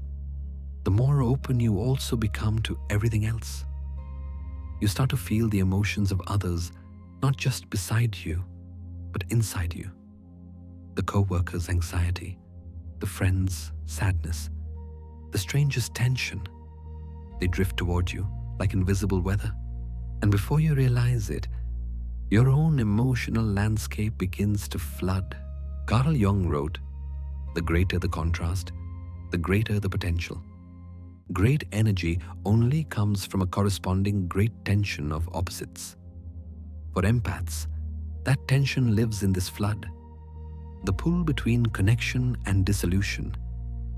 the more open you also become to everything else. You start to feel the emotions of others, not just beside you, but inside you. The co-worker's anxiety, the friend's sadness, the stranger's tension. They drift toward you like invisible weather. And before you realize it, your own emotional landscape begins to flood. Carl Jung wrote, "The greater the contrast, the greater the potential. Great energy only comes from a corresponding great tension of opposites." For empaths, that tension lives in this flood. The pull between connection and dissolution,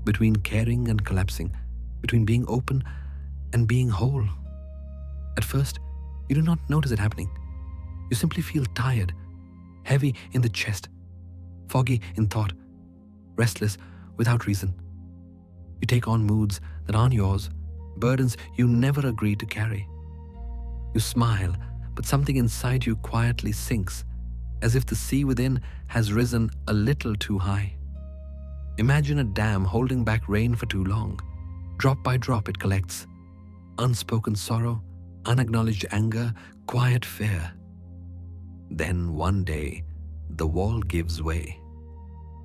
between caring and collapsing, between being open and being whole. At first, you do not notice it happening. You simply feel tired, heavy in the chest, foggy in thought, restless without reason. You take on moods that aren't yours, burdens you never agreed to carry. You smile, but something inside you quietly sinks, as if the sea within has risen a little too high. Imagine a dam holding back rain for too long. Drop by drop it collects. Unspoken sorrow, unacknowledged anger, quiet fear. Then one day, the wall gives way.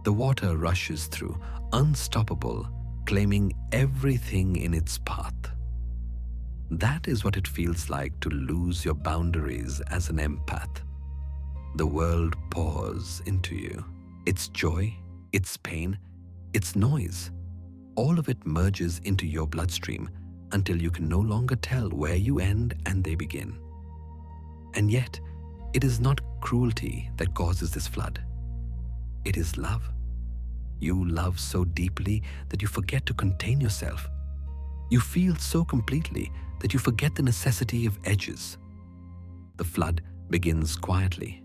The water rushes through, unstoppable, claiming everything in its path. That is what it feels like to lose your boundaries as an empath. The world pours into you. Its joy, its pain, its noise, all of it merges into your bloodstream until you can no longer tell where you end and they begin. And yet, it is not cruelty that causes this flood. It is love. You love so deeply that you forget to contain yourself. You feel so completely that you forget the necessity of edges. The flood begins quietly,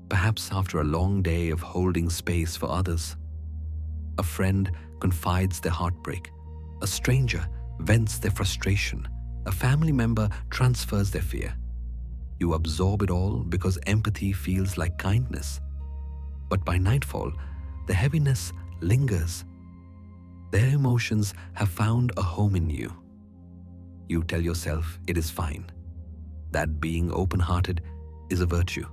perhaps after a long day of holding space for others. A friend confides their heartbreak. A stranger vents their frustration. A family member transfers their fear. You absorb it all because empathy feels like kindness. But by nightfall, the heaviness lingers. Their emotions have found a home in you. You tell yourself it is fine, that being open-hearted is a virtue,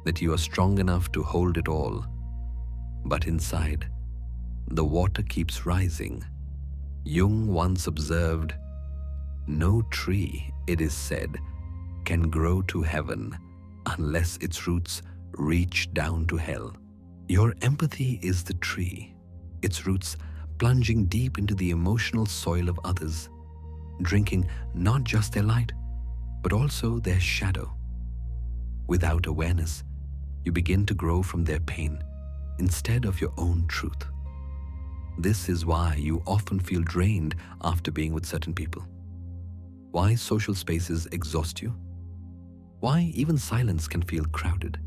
that you are strong enough to hold it all. But inside, the water keeps rising. Jung once observed, "No tree, it is said, can grow to heaven unless its roots reach down to hell." Your empathy is the tree, its roots plunging deep into the emotional soil of others, drinking not just their light, but also their shadow. Without awareness, you begin to grow from their pain instead of your own truth. This is why you often feel drained after being with certain people. Why social spaces exhaust you. Why even silence can feel crowded.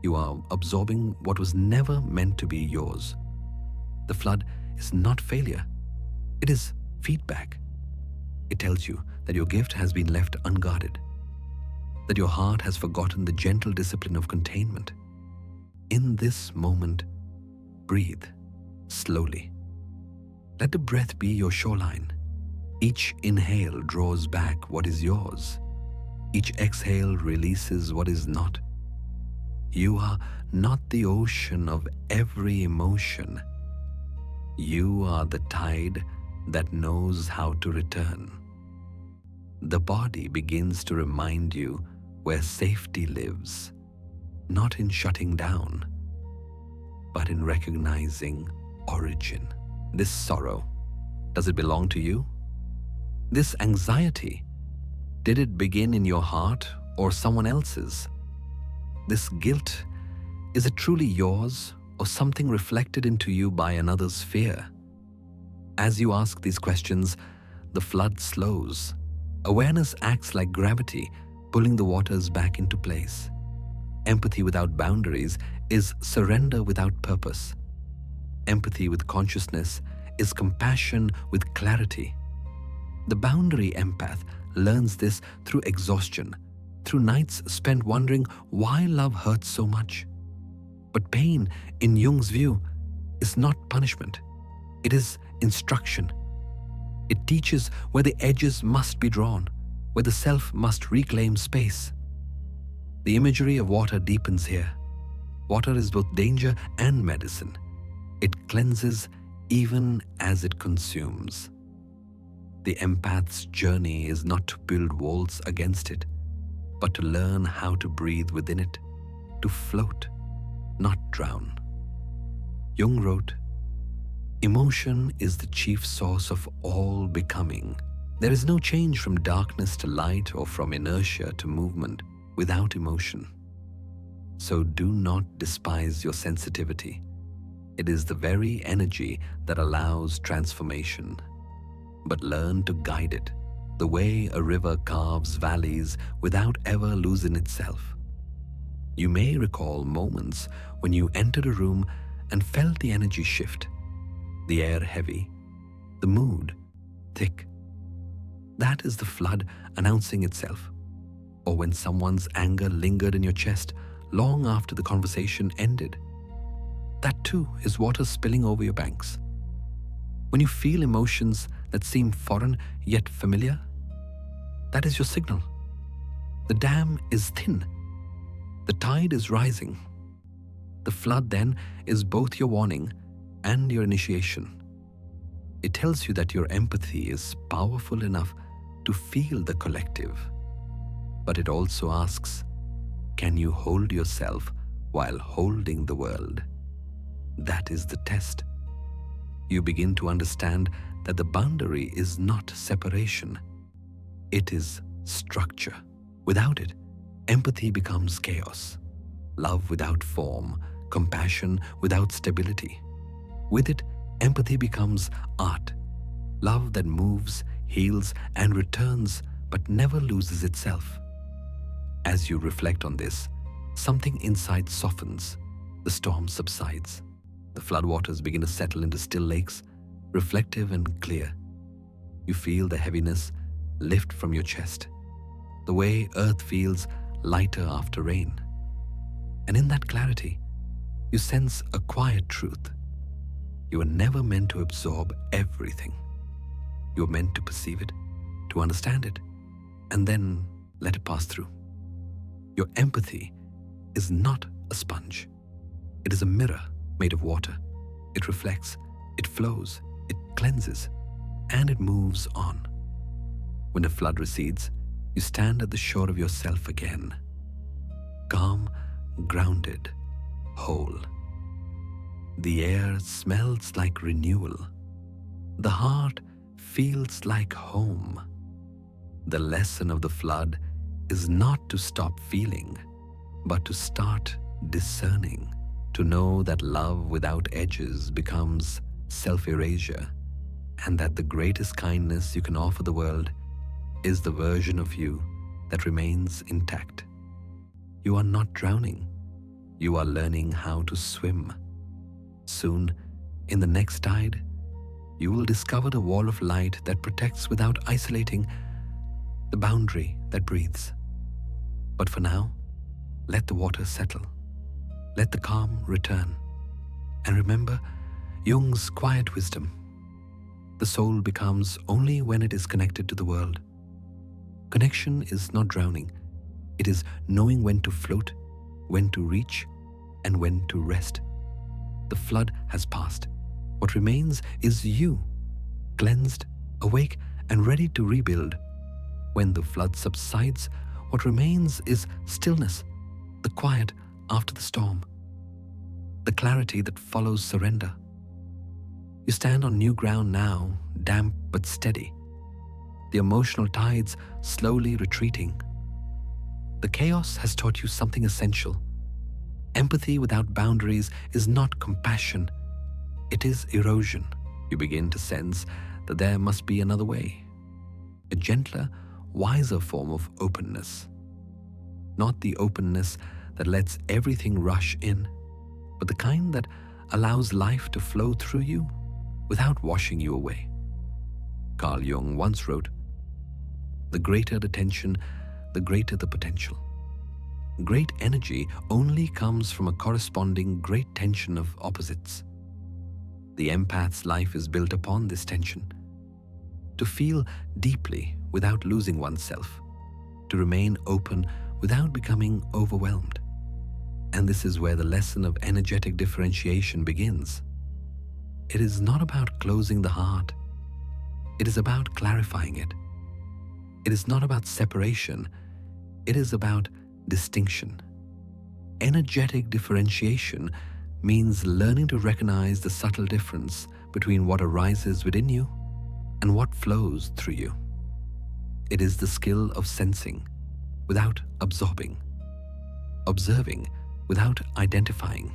You are absorbing what was never meant to be yours. The flood is not failure. It is feedback. It tells you that your gift has been left unguarded, that your heart has forgotten the gentle discipline of containment. In this moment, breathe slowly. Let the breath be your shoreline. Each inhale draws back what is yours. Each exhale releases what is not. You are not the ocean of every emotion. You are the tide that knows how to return. The body begins to remind you where safety lives, not in shutting down, but in recognizing origin. This sorrow, does it belong to you? This anxiety, did it begin in your heart or someone else's? This guilt, is it truly yours or something reflected into you by another's fear? As you ask these questions, the flood slows. Awareness acts like gravity, pulling the waters back into place. Empathy without boundaries is surrender without purpose. Empathy with consciousness is compassion with clarity. The boundary empath learns this through exhaustion, through nights spent wondering why love hurts so much. But pain, in Jung's view, is not punishment. It is instruction. It teaches where the edges must be drawn, where the self must reclaim space. The imagery of water deepens here. Water is both danger and medicine. It cleanses even as it consumes. The empath's journey is not to build walls against it, but to learn how to breathe within it, to float, not drown. Jung wrote, "Emotion is the chief source of all becoming. There is no change from darkness to light or from inertia to movement without emotion. So do not despise your sensitivity. It is the very energy that allows transformation. But learn to guide it, the way a river carves valleys without ever losing itself. You may recall moments when you entered a room and felt the energy shift, the air heavy, the mood thick. That is the flood announcing itself. Or when someone's anger lingered in your chest long after the conversation ended. That too is water spilling over your banks. When you feel emotions that seem foreign yet familiar, that is your signal. The dam is thin. The tide is rising. The flood then is both your warning and your initiation. It tells you that your empathy is powerful enough to feel the collective. But it also asks, can you hold yourself while holding the world? That is the test. You begin to understand that the boundary is not separation. It is structure. Without it, empathy becomes chaos. Love without form, compassion without stability. With it, empathy becomes art. Love that moves, heals, and returns, but never loses itself. As you reflect on this, something inside softens. The storm subsides. The floodwaters begin to settle into still lakes, reflective and clear. You feel the heaviness lift from your chest, the way earth feels lighter after rain. And in that clarity, you sense a quiet truth. You are never meant to absorb everything. You are meant to perceive it, to understand it, and then let it pass through. Your empathy is not a sponge. It is a mirror made of water. It reflects, it flows, it cleanses, and it moves on. When the flood recedes, you stand at the shore of yourself again. Calm, grounded, whole. The air smells like renewal. The heart feels like home. The lesson of the flood is not to stop feeling, but to start discerning, to know that love without edges becomes self-erasure, and that the greatest kindness you can offer the world is the version of you that remains intact. You are not drowning. You are learning how to swim. Soon, in the next tide, you will discover the wall of light that protects without isolating, the boundary that breathes. But for now, let the water settle. Let the calm return. And remember Jung's quiet wisdom. The soul becomes only when it is connected to the world. Connection is not drowning. It is knowing when to float, when to reach, and when to rest. The flood has passed. What remains is you, cleansed, awake, and ready to rebuild. When the flood subsides, what remains is stillness, the quiet after the storm, the clarity that follows surrender. You stand on new ground now, damp but steady. The emotional tides slowly retreating. The chaos has taught you something essential. Empathy without boundaries is not compassion. It is erosion. You begin to sense that there must be another way. A gentler, wiser form of openness. Not the openness that lets everything rush in, but the kind that allows life to flow through you without washing you away. Carl Jung once wrote, The greater the tension, the greater the potential. Great energy only comes from a corresponding great tension of opposites. The empath's life is built upon this tension. To feel deeply without losing oneself. To remain open without becoming overwhelmed. And this is where the lesson of energetic differentiation begins. It is not about closing the heart. It is about clarifying it. It is not about separation. It is about distinction. Energetic differentiation means learning to recognize the subtle difference between what arises within you and what flows through you. It is the skill of sensing without absorbing, observing without identifying,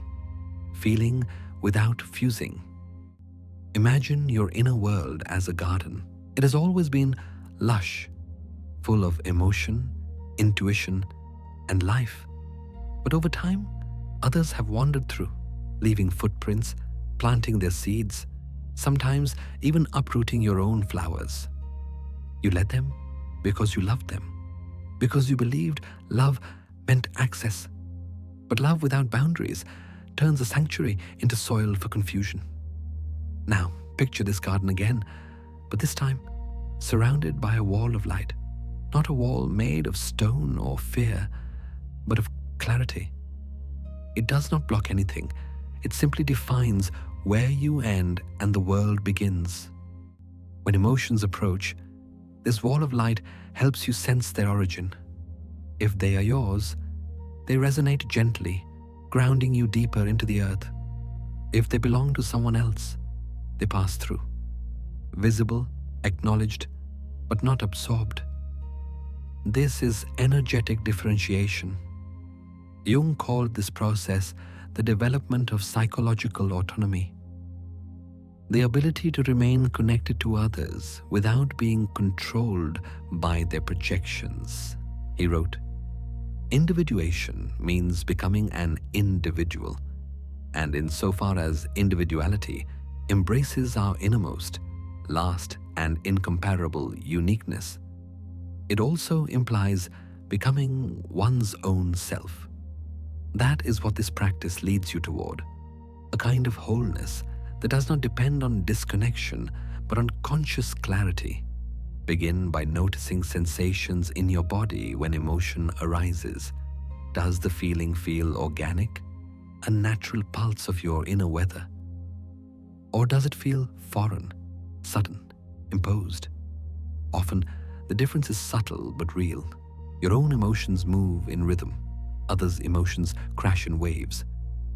feeling without fusing. Imagine your inner world as a garden. It has always been lush, full of emotion, intuition, and life. But over time, others have wandered through, leaving footprints, planting their seeds, sometimes even uprooting your own flowers. You let them because you loved them, because you believed love meant access. But love without boundaries turns a sanctuary into soil for confusion. Now, picture this garden again, but this time surrounded by a wall of light. Not a wall made of stone or fear, but of clarity. It does not block anything. It simply defines where you end and the world begins. When emotions approach, this wall of light helps you sense their origin. If they are yours, they resonate gently, grounding you deeper into the earth. If they belong to someone else, they pass through, visible, acknowledged, but not absorbed. This is energetic differentiation. Jung called this process the development of psychological autonomy. The ability to remain connected to others without being controlled by their projections. He wrote, "Individuation means becoming an individual, and insofar as individuality embraces our innermost, last, and incomparable uniqueness, it also implies becoming one's own self. That is what this practice leads you toward, a kind of wholeness that does not depend on disconnection, but on conscious clarity. Begin by noticing sensations in your body when emotion arises. Does the feeling feel organic, a natural pulse of your inner weather? Or does it feel foreign, sudden, imposed? Often, the difference is subtle but real. Your own emotions move in rhythm. Others' emotions crash in waves.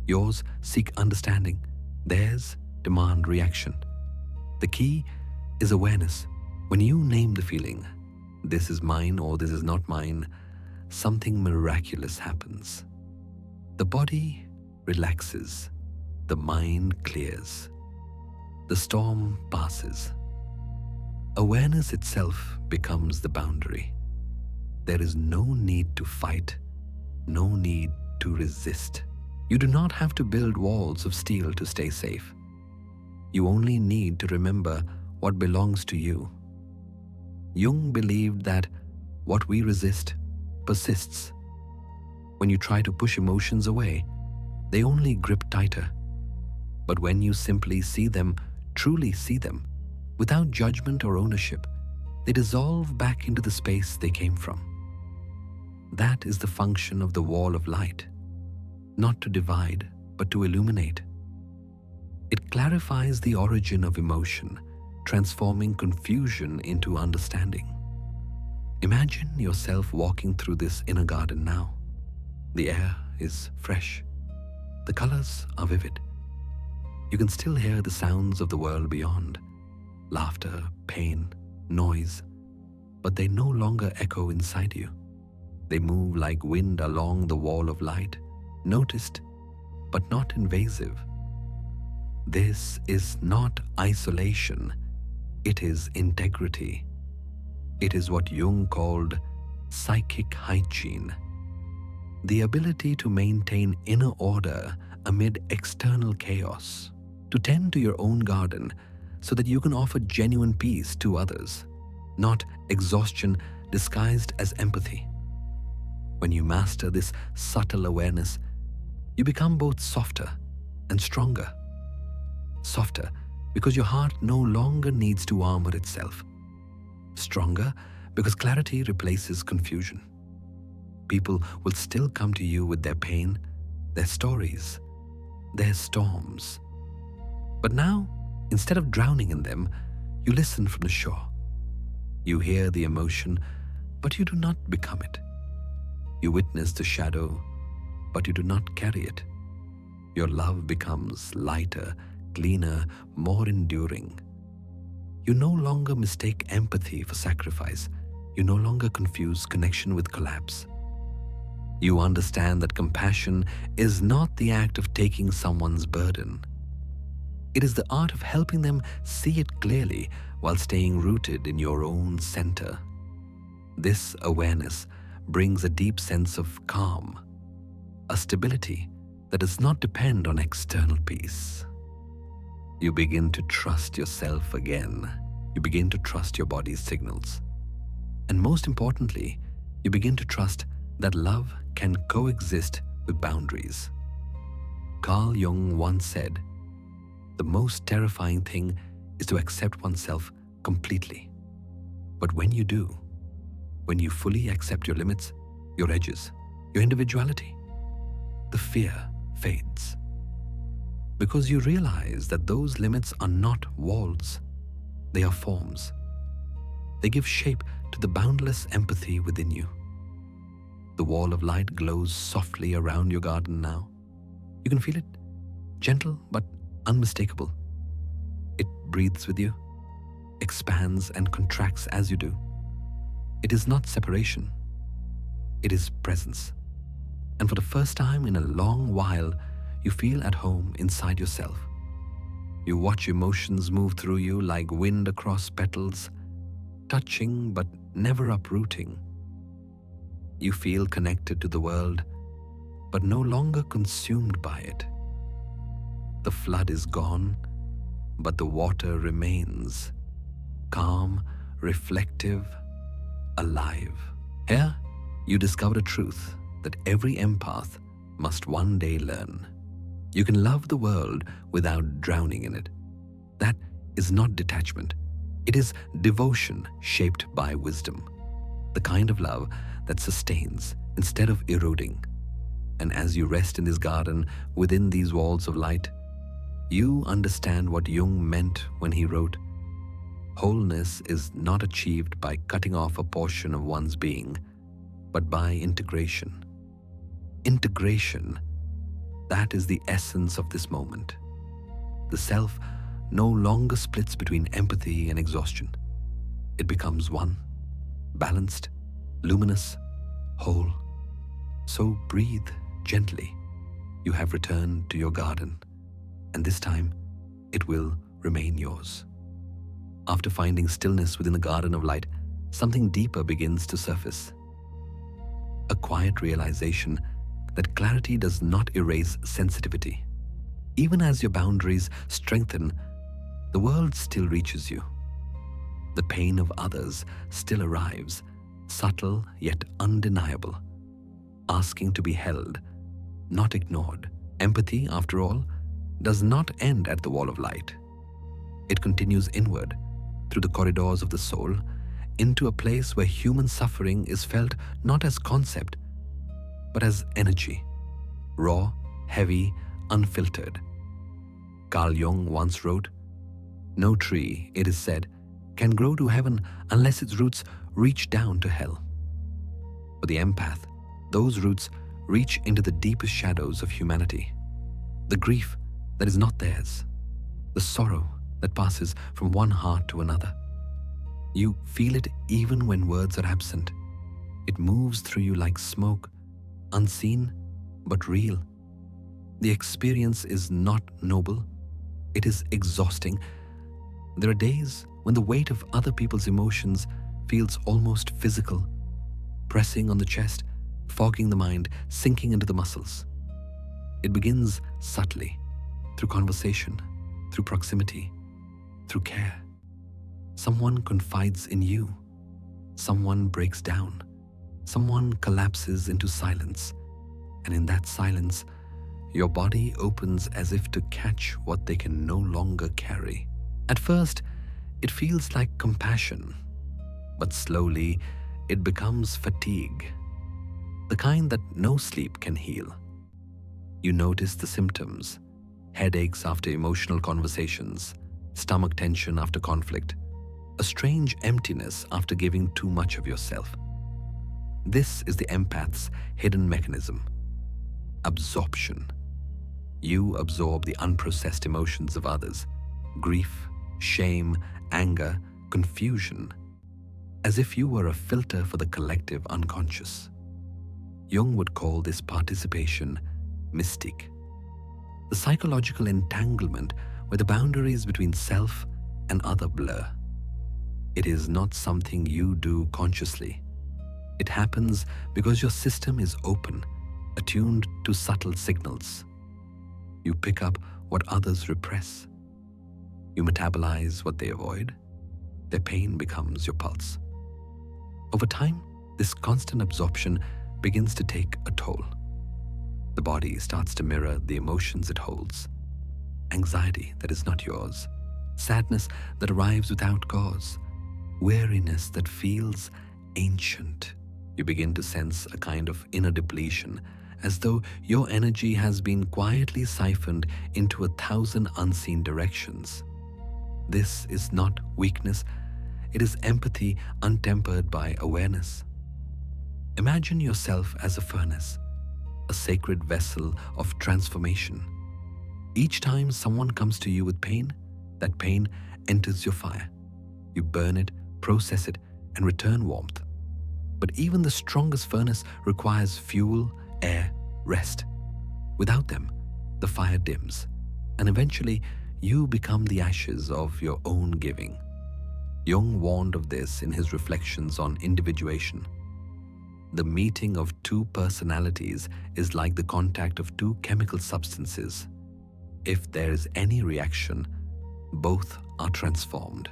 Yours seek understanding. Theirs demand reaction. The key is awareness. When you name the feeling, this is mine or this is not mine, something miraculous happens. The body relaxes. The mind clears. The storm passes. Awareness itself becomes the boundary. There is no need to fight, no need to resist. You do not have to build walls of steel to stay safe. You only need to remember what belongs to you. Jung believed that what we resist persists. When you try to push emotions away, they only grip tighter. But when you simply see them, truly see them, without judgment or ownership, they dissolve back into the space they came from. That is the function of the wall of light, not to divide, but to illuminate. It clarifies the origin of emotion, transforming confusion into understanding. Imagine yourself walking through this inner garden now. The air is fresh. The colors are vivid. You can still hear the sounds of the world beyond. Laughter, pain, noise. But they no longer echo inside you. They move like wind along the wall of light, noticed, but not invasive. This is not isolation. It is integrity. It is what Jung called psychic hygiene. The ability to maintain inner order amid external chaos, to tend to your own garden so that you can offer genuine peace to others, not exhaustion disguised as empathy. When you master this subtle awareness, you become both softer and stronger. Softer because your heart no longer needs to armor itself. Stronger because clarity replaces confusion. People will still come to you with their pain, their stories, their storms. But now, instead of drowning in them, you listen from the shore. You hear the emotion, but you do not become it. You witness the shadow, but you do not carry it. Your love becomes lighter, cleaner, more enduring. You no longer mistake empathy for sacrifice. You no longer confuse connection with collapse. You understand that compassion is not the act of taking someone's burden. It is the art of helping them see it clearly while staying rooted in your own center. This awareness brings a deep sense of calm, a stability that does not depend on external peace. You begin to trust yourself again. You begin to trust your body's signals. And most importantly, you begin to trust that love can coexist with boundaries. Carl Jung once said, "The most terrifying thing is to accept oneself completely. But when you do, when you fully accept your limits, your edges, your individuality, the fear fades. Because you realize that those limits are not walls, they are forms. They give shape to the boundless empathy within you. The wall of light glows softly around your garden now. You can feel it, gentle but unmistakable. It breathes with you, expands and contracts as you do. It is not separation, it is presence. And for the first time in a long while, you feel at home inside yourself. You watch emotions move through you like wind across petals, touching but never uprooting. You feel connected to the world, but no longer consumed by it. The flood is gone, but the water remains, calm, reflective, alive. Here, you discover a truth that every empath must one day learn. You can love the world without drowning in it. That is not detachment. It is devotion shaped by wisdom. The kind of love that sustains instead of eroding. And as you rest in this garden within these walls of light, you understand what Jung meant when he wrote, "Wholeness is not achieved by cutting off a portion of one's being, but by integration." Integration, that is the essence of this moment. The self no longer splits between empathy and exhaustion. It becomes one, balanced, luminous, whole. So breathe gently. You have returned to your garden, and this time it will remain yours. After finding stillness within the garden of light, something deeper begins to surface. A quiet realization that clarity does not erase sensitivity. Even as your boundaries strengthen, the world still reaches you. The pain of others still arrives, subtle yet undeniable, asking to be held, not ignored. Empathy, after all, does not end at the wall of light. It continues inward, through the corridors of the soul, into a place where human suffering is felt not as concept, but as energy, raw, heavy, unfiltered. Carl Jung once wrote, "No tree, it is said, can grow to heaven unless its roots reach down to hell." For the empath, those roots reach into the deepest shadows of humanity. The grief that is not theirs, the sorrow that passes from one heart to another. You feel it even when words are absent. It moves through you like smoke, unseen but real. The experience is not noble, it is exhausting. There are days when the weight of other people's emotions feels almost physical, pressing on the chest, fogging the mind, sinking into the muscles. It begins subtly, through conversation, through proximity, through care. Someone confides in you. Someone breaks down. Someone collapses into silence. And in that silence, your body opens as if to catch what they can no longer carry. At first, it feels like compassion, but slowly it becomes fatigue, the kind that no sleep can heal. You notice the symptoms: headaches after emotional conversations, stomach tension after conflict, a strange emptiness after giving too much of yourself. This is the empath's hidden mechanism: absorption. You absorb the unprocessed emotions of others: grief, shame, anger, confusion, as if you were a filter for the collective unconscious. Jung would call this participation mystique, the psychological entanglement where the boundaries between self and other blur. It is not something you do consciously. It happens because your system is open, attuned to subtle signals. You pick up what others repress. You metabolize what they avoid. Their pain becomes your pulse. Over time, this constant absorption begins to take a toll. The body starts to mirror the emotions it holds: anxiety that is not yours, sadness that arrives without cause, weariness that feels ancient. You begin to sense a kind of inner depletion, as though your energy has been quietly siphoned into 1,000 unseen directions. This is not weakness, it is empathy untempered by awareness. Imagine yourself as a furnace, a sacred vessel of transformation. Each time someone comes to you with pain, that pain enters your fire. You burn it, process it, and return warmth. But even the strongest furnace requires fuel, air, rest. Without them, the fire dims, and eventually you become the ashes of your own giving. Jung warned of this in his reflections on individuation. The meeting of two personalities is like the contact of two chemical substances. If there is any reaction, both are transformed.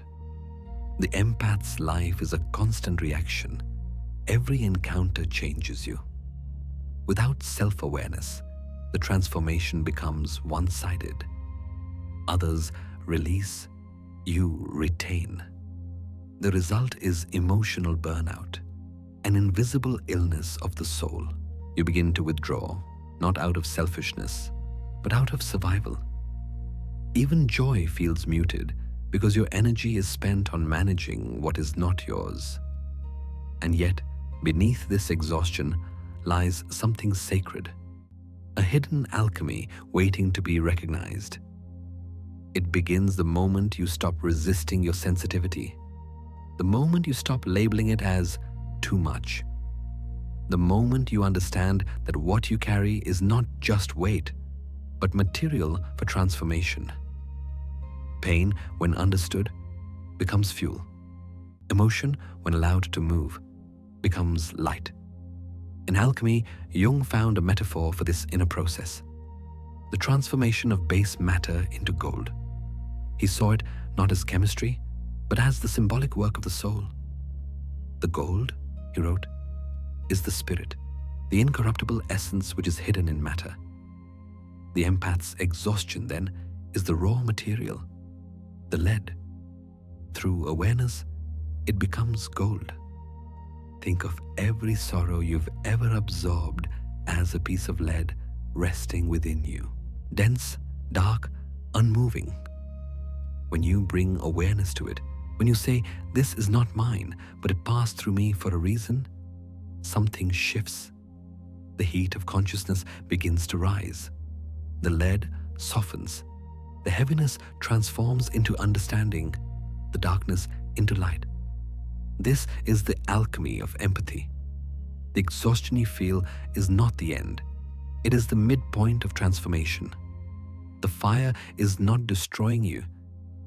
The empath's life is a constant reaction. Every encounter changes you. Without self-awareness, the transformation becomes one-sided. Others release, you retain. The result is emotional burnout, an invisible illness of the soul. You begin to withdraw, not out of selfishness, but out of survival. Even joy feels muted because your energy is spent on managing what is not yours. And yet, beneath this exhaustion lies something sacred, a hidden alchemy waiting to be recognized. It begins the moment you stop resisting your sensitivity, the moment you stop labeling it as too much, the moment you understand that what you carry is not just weight, but material for transformation. Pain, when understood, becomes fuel. Emotion, when allowed to move, becomes light. In alchemy, Jung found a metaphor for this inner process: the transformation of base matter into gold. He saw it not as chemistry, but as the symbolic work of the soul. The gold, he wrote, is the spirit, the incorruptible essence which is hidden in matter. The empath's exhaustion, then, is the raw material, the lead. Through awareness, it becomes gold. Think of every sorrow you've ever absorbed as a piece of lead resting within you, dense, dark, unmoving. When you bring awareness to it, when you say, "This is not mine, but it passed through me for a reason," something shifts. The heat of consciousness begins to rise. The lead softens. The heaviness transforms into understanding, the darkness into light. This is the alchemy of empathy. The exhaustion you feel is not the end. It is the midpoint of transformation. The fire is not destroying you.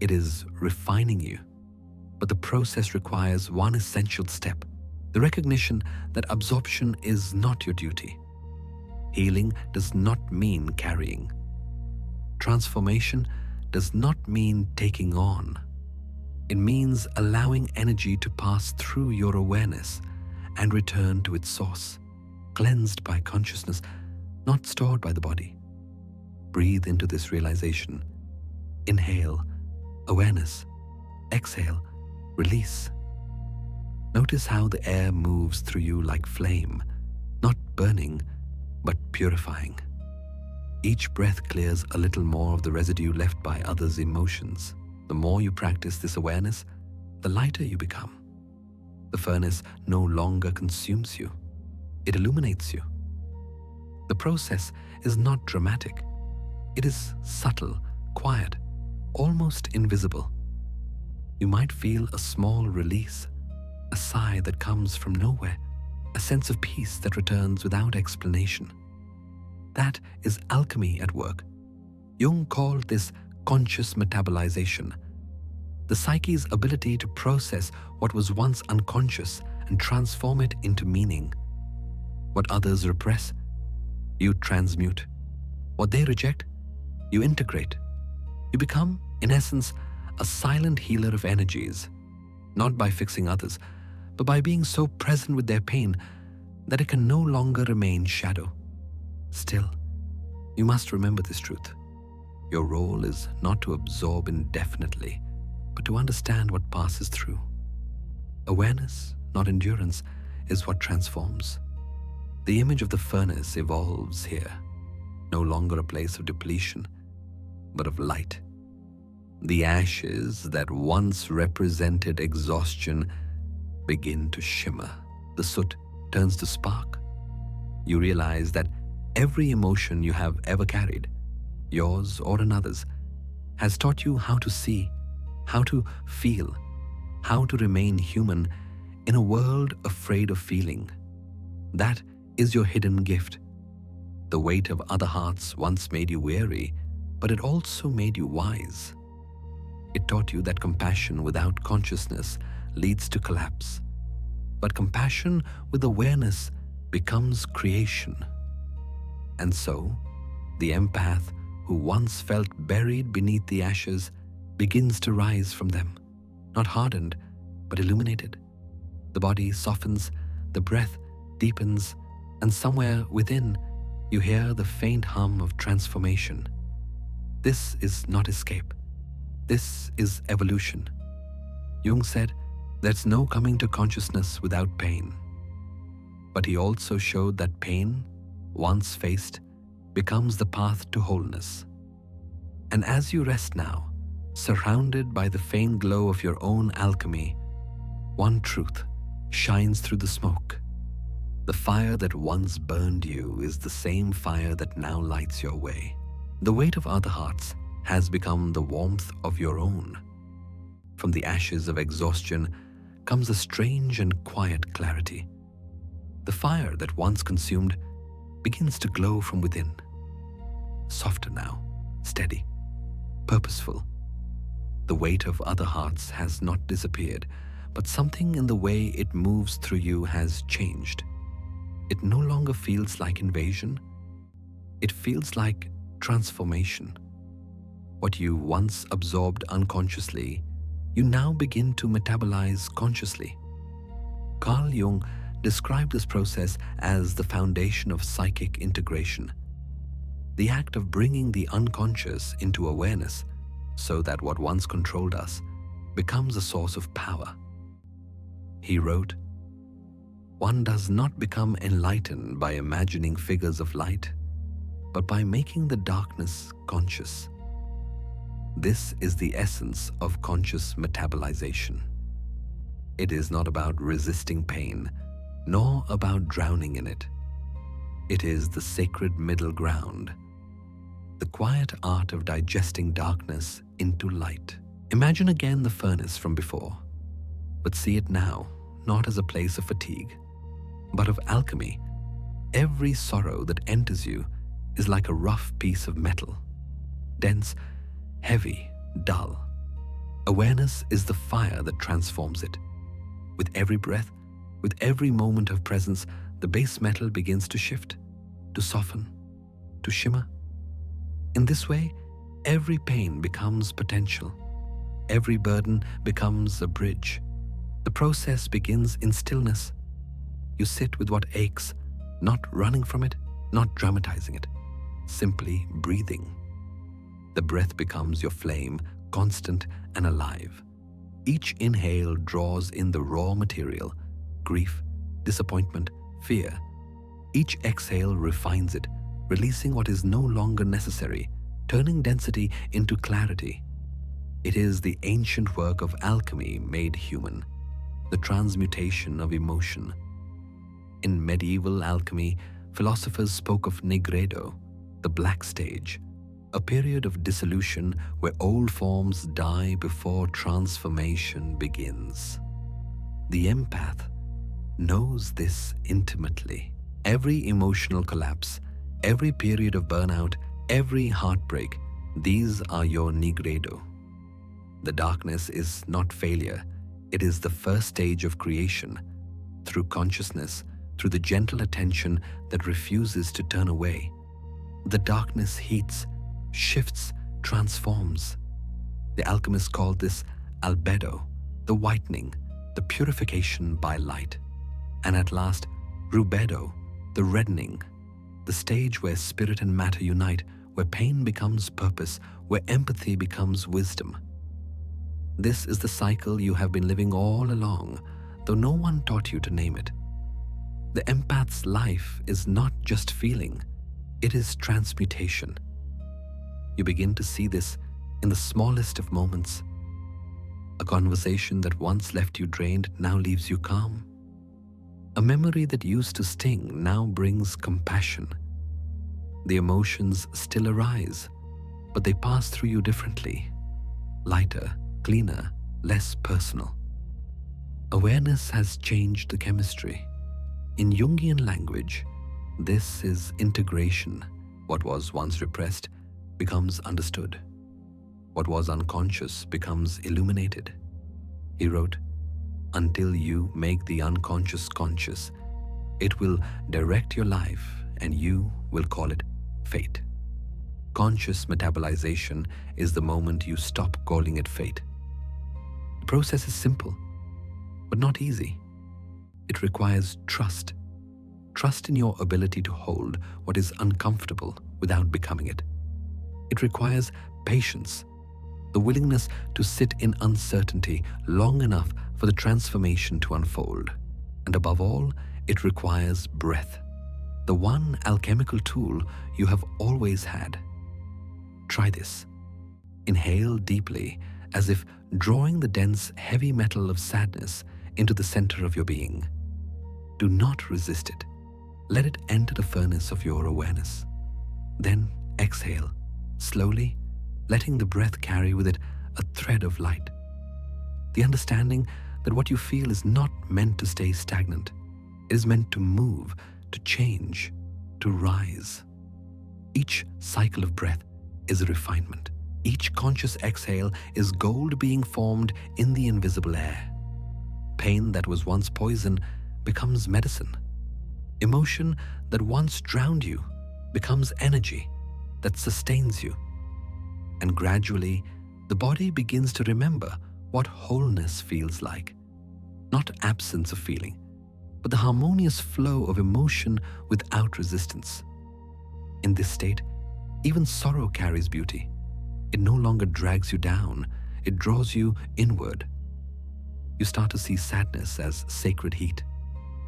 It is refining you. But the process requires one essential step: the recognition that absorption is not your duty. Healing does not mean carrying. Transformation does not mean taking on. It means allowing energy to pass through your awareness and return to its source, cleansed by consciousness, not stored by the body. Breathe into this realization. Inhale, awareness. Exhale, release. Notice how the air moves through you like flame, not burning, but purifying. Each breath clears a little more of the residue left by others' emotions. The more you practice this awareness, the lighter you become. The furnace no longer consumes you. It illuminates you. The process is not dramatic. It is subtle, quiet, almost invisible. You might feel a small release, a sigh that comes from nowhere, a sense of peace that returns without explanation. That is alchemy at work. Jung called this conscious metabolization, the psyche's ability to process what was once unconscious and transform it into meaning. What others repress, you transmute. What they reject, you integrate. You become, in essence, a silent healer of energies, not by fixing others, but by being so present with their pain that it can no longer remain shadow. Still, you must remember this truth. Your role is not to absorb indefinitely, but to understand what passes through. Awareness, not endurance, is what transforms. The image of the furnace evolves here, no longer a place of depletion, but of light. The ashes that once represented exhaustion begin to shimmer. The soot turns to spark. You realize that every emotion you have ever carried, yours or another's, has taught you how to see, how to feel, how to remain human in a world afraid of feeling. That is your hidden gift. The weight of other hearts once made you weary, but it also made you wise. It taught you that compassion without consciousness leads to collapse. But compassion with awareness becomes creation. And so, the empath who once felt buried beneath the ashes begins to rise from them, not hardened, but illuminated. The body softens, the breath deepens, and somewhere within, you hear the faint hum of transformation. This is not escape. This is evolution. Jung said, there's no coming to consciousness without pain. But he also showed that pain, once faced, becomes the path to wholeness. And as you rest now, surrounded by the faint glow of your own alchemy, one truth shines through the smoke. The fire that once burned you is the same fire that now lights your way. The weight of other hearts has become the warmth of your own. From the ashes of exhaustion comes a strange and quiet clarity. The fire that once consumed begins to glow from within. Softer now, steady, purposeful. The weight of other hearts has not disappeared, but something in the way it moves through you has changed. It no longer feels like invasion. It feels like transformation. What you once absorbed unconsciously, you now begin to metabolize consciously. Carl Jung described this process as the foundation of psychic integration, the act of bringing the unconscious into awareness so that what once controlled us becomes a source of power. He wrote, "One does not become enlightened by imagining figures of light, but by making the darkness conscious." This is the essence of conscious metabolization. It is not about resisting pain, nor about drowning in it. It is the sacred middle ground, the quiet art of digesting darkness into light. Imagine again the furnace from before, but see it now, not as a place of fatigue, but of alchemy. Every sorrow that enters you is like a rough piece of metal, dense, heavy, dull. Awareness is the fire that transforms it. With every breath, with every moment of presence, the base metal begins to shift, to soften, to shimmer. In this way, every pain becomes potential. Every burden becomes a bridge. The process begins in stillness. You sit with what aches, not running from it, not dramatizing it, simply breathing. The breath becomes your flame, constant and alive. Each inhale draws in the raw material, grief, disappointment, fear. Each exhale refines it, releasing what is no longer necessary, turning density into clarity. It is the ancient work of alchemy made human, the transmutation of emotion. In medieval alchemy, philosophers spoke of nigredo, the black stage, a period of dissolution where old forms die before transformation begins. The empath knows this intimately. Every emotional collapse, every period of burnout, every heartbreak, these are your nigredo. The darkness is not failure, it is the first stage of creation. Through consciousness, through the gentle attention that refuses to turn away, the darkness heats, shifts, transforms. The alchemists called this albedo, the whitening, the purification by light. And at last, rubedo, the reddening, the stage where spirit and matter unite, where pain becomes purpose, where empathy becomes wisdom. This is the cycle you have been living all along, though no one taught you to name it. The empath's life is not just feeling, it is transmutation. You begin to see this in the smallest of moments. A conversation that once left you drained now leaves you calm. A memory that used to sting now brings compassion. The emotions still arise, but they pass through you differently, lighter, cleaner, less personal. Awareness has changed the chemistry. In Jungian language, this is integration. What was once repressed becomes understood. What was unconscious becomes illuminated. He wrote, "Until you make the unconscious conscious, it will direct your life and you will call it fate." Conscious metabolization is the moment you stop calling it fate. The process is simple, but not easy. It requires trust. Trust in your ability to hold what is uncomfortable without becoming it. It requires patience, the willingness to sit in uncertainty long enough for the transformation to unfold. And above all, it requires breath, the one alchemical tool you have always had. Try this. Inhale deeply, as if drawing the dense, heavy metal of sadness into the center of your being. Do not resist it. Let it enter the furnace of your awareness. Then exhale, slowly, letting the breath carry with it a thread of light. The understanding that what you feel is not meant to stay stagnant. It is meant to move, to change, to rise. Each cycle of breath is a refinement. Each conscious exhale is gold being formed in the invisible air. Pain that was once poison becomes medicine. Emotion that once drowned you becomes energy that sustains you. And gradually, the body begins to remember what wholeness feels like. Not absence of feeling, but the harmonious flow of emotion without resistance. In this state, even sorrow carries beauty. It no longer drags you down, it draws you inward. You start to see sadness as sacred heat,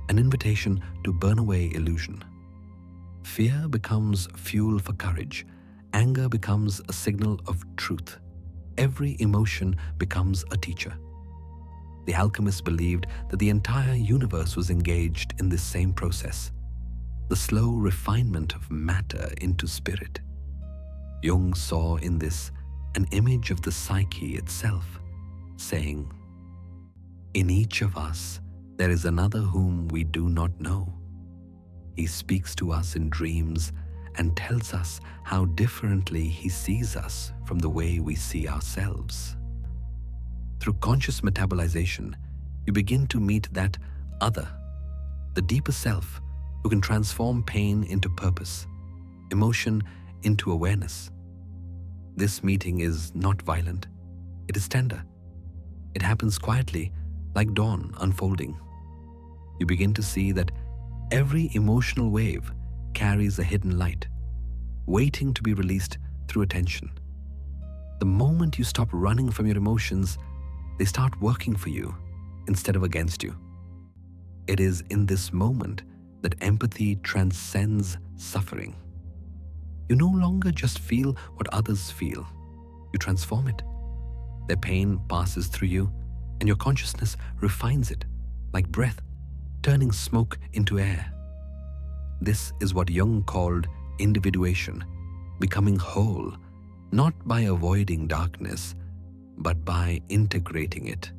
an invitation to burn away illusion. Fear becomes fuel for courage. Anger becomes a signal of truth. Every emotion becomes a teacher. The alchemists believed that the entire universe was engaged in this same process, the slow refinement of matter into spirit. Jung saw in this an image of the psyche itself, saying, "In each of us, there is another whom we do not know. He speaks to us in dreams and tells us how differently he sees us from the way we see ourselves." Through conscious metabolization, you begin to meet that other, the deeper self, who can transform pain into purpose, emotion into awareness. This meeting is not violent. It is tender. It happens quietly, like dawn unfolding. You begin to see that every emotional wave carries a hidden light, waiting to be released through attention. The moment you stop running from your emotions, they start working for you instead of against you. It is in this moment that empathy transcends suffering. You no longer just feel what others feel. You transform it. Their pain passes through you, and your consciousness refines it, like breath, turning smoke into air. This is what Jung called individuation, becoming whole, not by avoiding darkness, but by integrating it.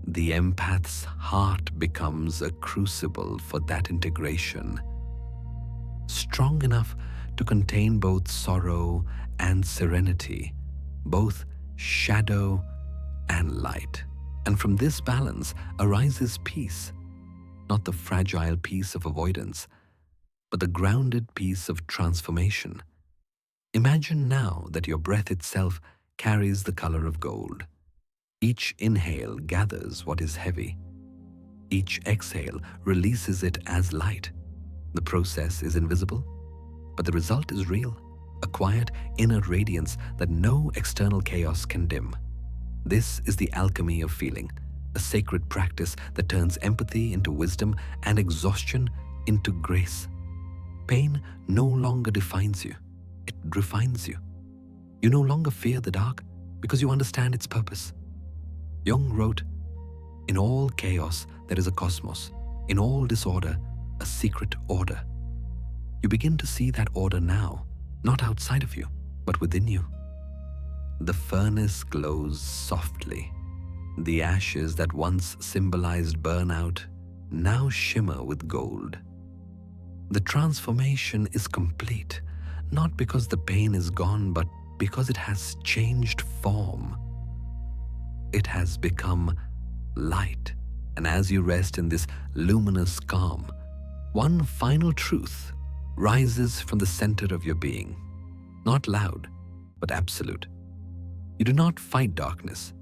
The empath's heart becomes a crucible for that integration, strong enough to contain both sorrow and serenity, both shadow and light. And from this balance arises peace, not the fragile peace of avoidance, but the grounded peace of transformation. Imagine now that your breath itself carries the color of gold. Each inhale gathers what is heavy. Each exhale releases it as light. The process is invisible, but the result is real, a quiet inner radiance that no external chaos can dim. This is the alchemy of feeling, a sacred practice that turns empathy into wisdom and exhaustion into grace. Pain no longer defines you, it refines you. You no longer fear the dark because you understand its purpose. Jung wrote, "In all chaos there is a cosmos, in all disorder a secret order." You begin to see that order now, not outside of you, but within you. The furnace glows softly. The ashes that once symbolized burnout now shimmer with gold. The transformation is complete, not because the pain is gone, but because it has changed form. It has become light. And as you rest in this luminous calm, one final truth rises from the center of your being. Not loud, but absolute. You do not fight darkness.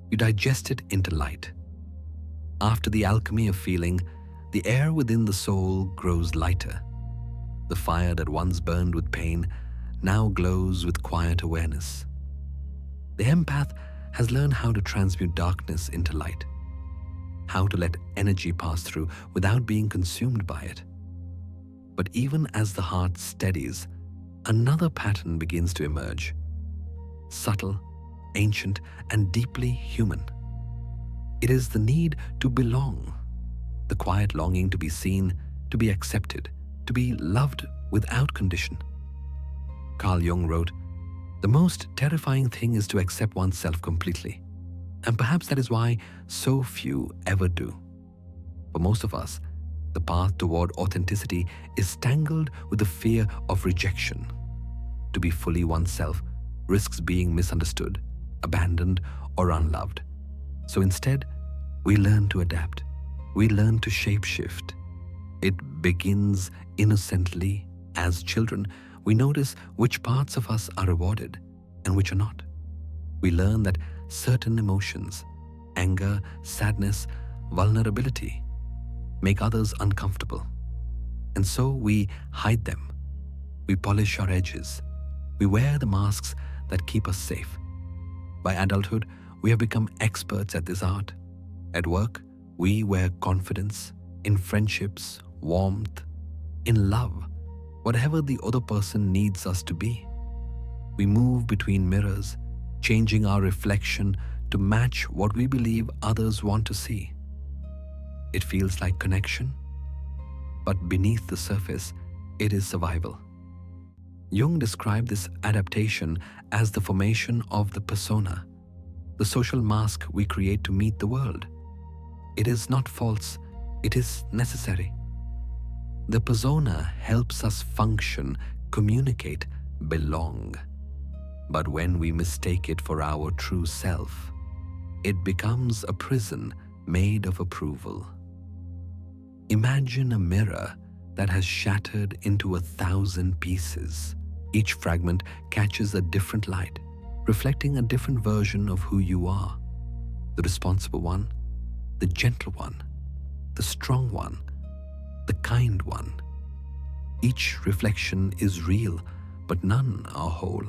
You digest it into light. After the alchemy of feeling, the air within the soul grows lighter. The fire that once burned with pain now glows with quiet awareness. The empath has learned how to transmute darkness into light, how to let energy pass through without being consumed by it. But even as the heart steadies, another pattern begins to emerge. Subtle, ancient, and deeply human. It is the need to belong, the quiet longing to be seen, to be accepted, to be loved without condition. Carl Jung wrote, "The most terrifying thing is to accept oneself completely." And perhaps that is why so few ever do. For most of us, the path toward authenticity is tangled with the fear of rejection. To be fully oneself risks being misunderstood, abandoned, or unloved. So instead, we learn to adapt. We learn to shapeshift. It begins innocently. As children, we notice which parts of us are rewarded and which are not. We learn that certain emotions, anger, sadness, vulnerability, make others uncomfortable. And so we hide them. We polish our edges. We wear the masks that keep us safe. By adulthood, we have become experts at this art. At work, we wear confidence. In friendships, warmth. In love, whatever the other person needs us to be. We move between mirrors, changing our reflection to match what we believe others want to see. It feels like connection, but beneath the surface, it is survival. Jung described this adaptation as the formation of the persona, the social mask we create to meet the world. It is not false, it is necessary. The persona helps us function, communicate, belong. But when we mistake it for our true self, it becomes a prison made of approval. Imagine a mirror that has shattered into 1,000 pieces. Each fragment catches a different light, reflecting a different version of who you are: the responsible one, the gentle one, the strong one, the kind one. Each reflection is real, but none are whole.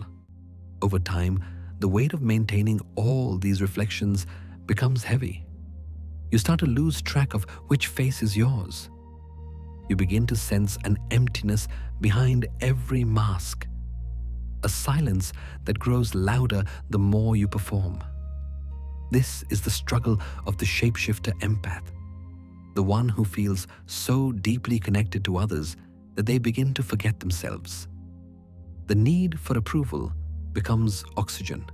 Over time, the weight of maintaining all these reflections becomes heavy. You start to lose track of which face is yours. You begin to sense an emptiness behind every mask, a silence that grows louder the more you perform. This is the struggle of the shapeshifter empath, the one who feels so deeply connected to others that they begin to forget themselves. The need for approval becomes oxygen.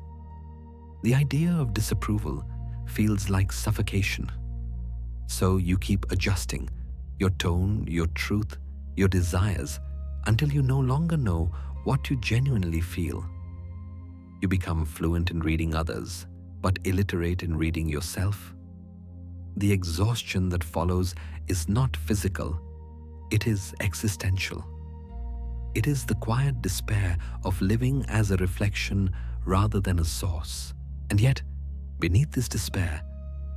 The idea of disapproval feels like suffocation. So you keep adjusting your tone, your truth, your desires, until you no longer know what you genuinely feel. You become fluent in reading others, but illiterate in reading yourself. The exhaustion that follows is not physical, it is existential. It is the quiet despair of living as a reflection rather than a source. And yet, beneath this despair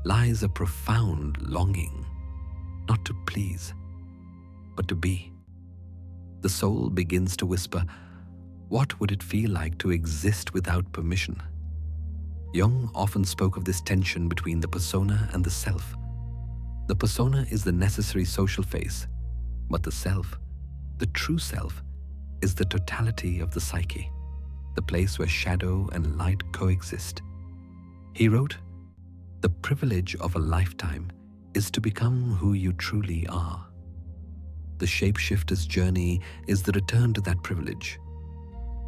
lies a profound longing, not to please, but to be. The soul begins to whisper, what would it feel like to exist without permission? Jung often spoke of this tension between the persona and the self. The persona is the necessary social face, but the self, the true self, is the totality of the psyche, the place where shadow and light coexist. He wrote, "The privilege of a lifetime is to become who you truly are." The shapeshifter's journey is the return to that privilege,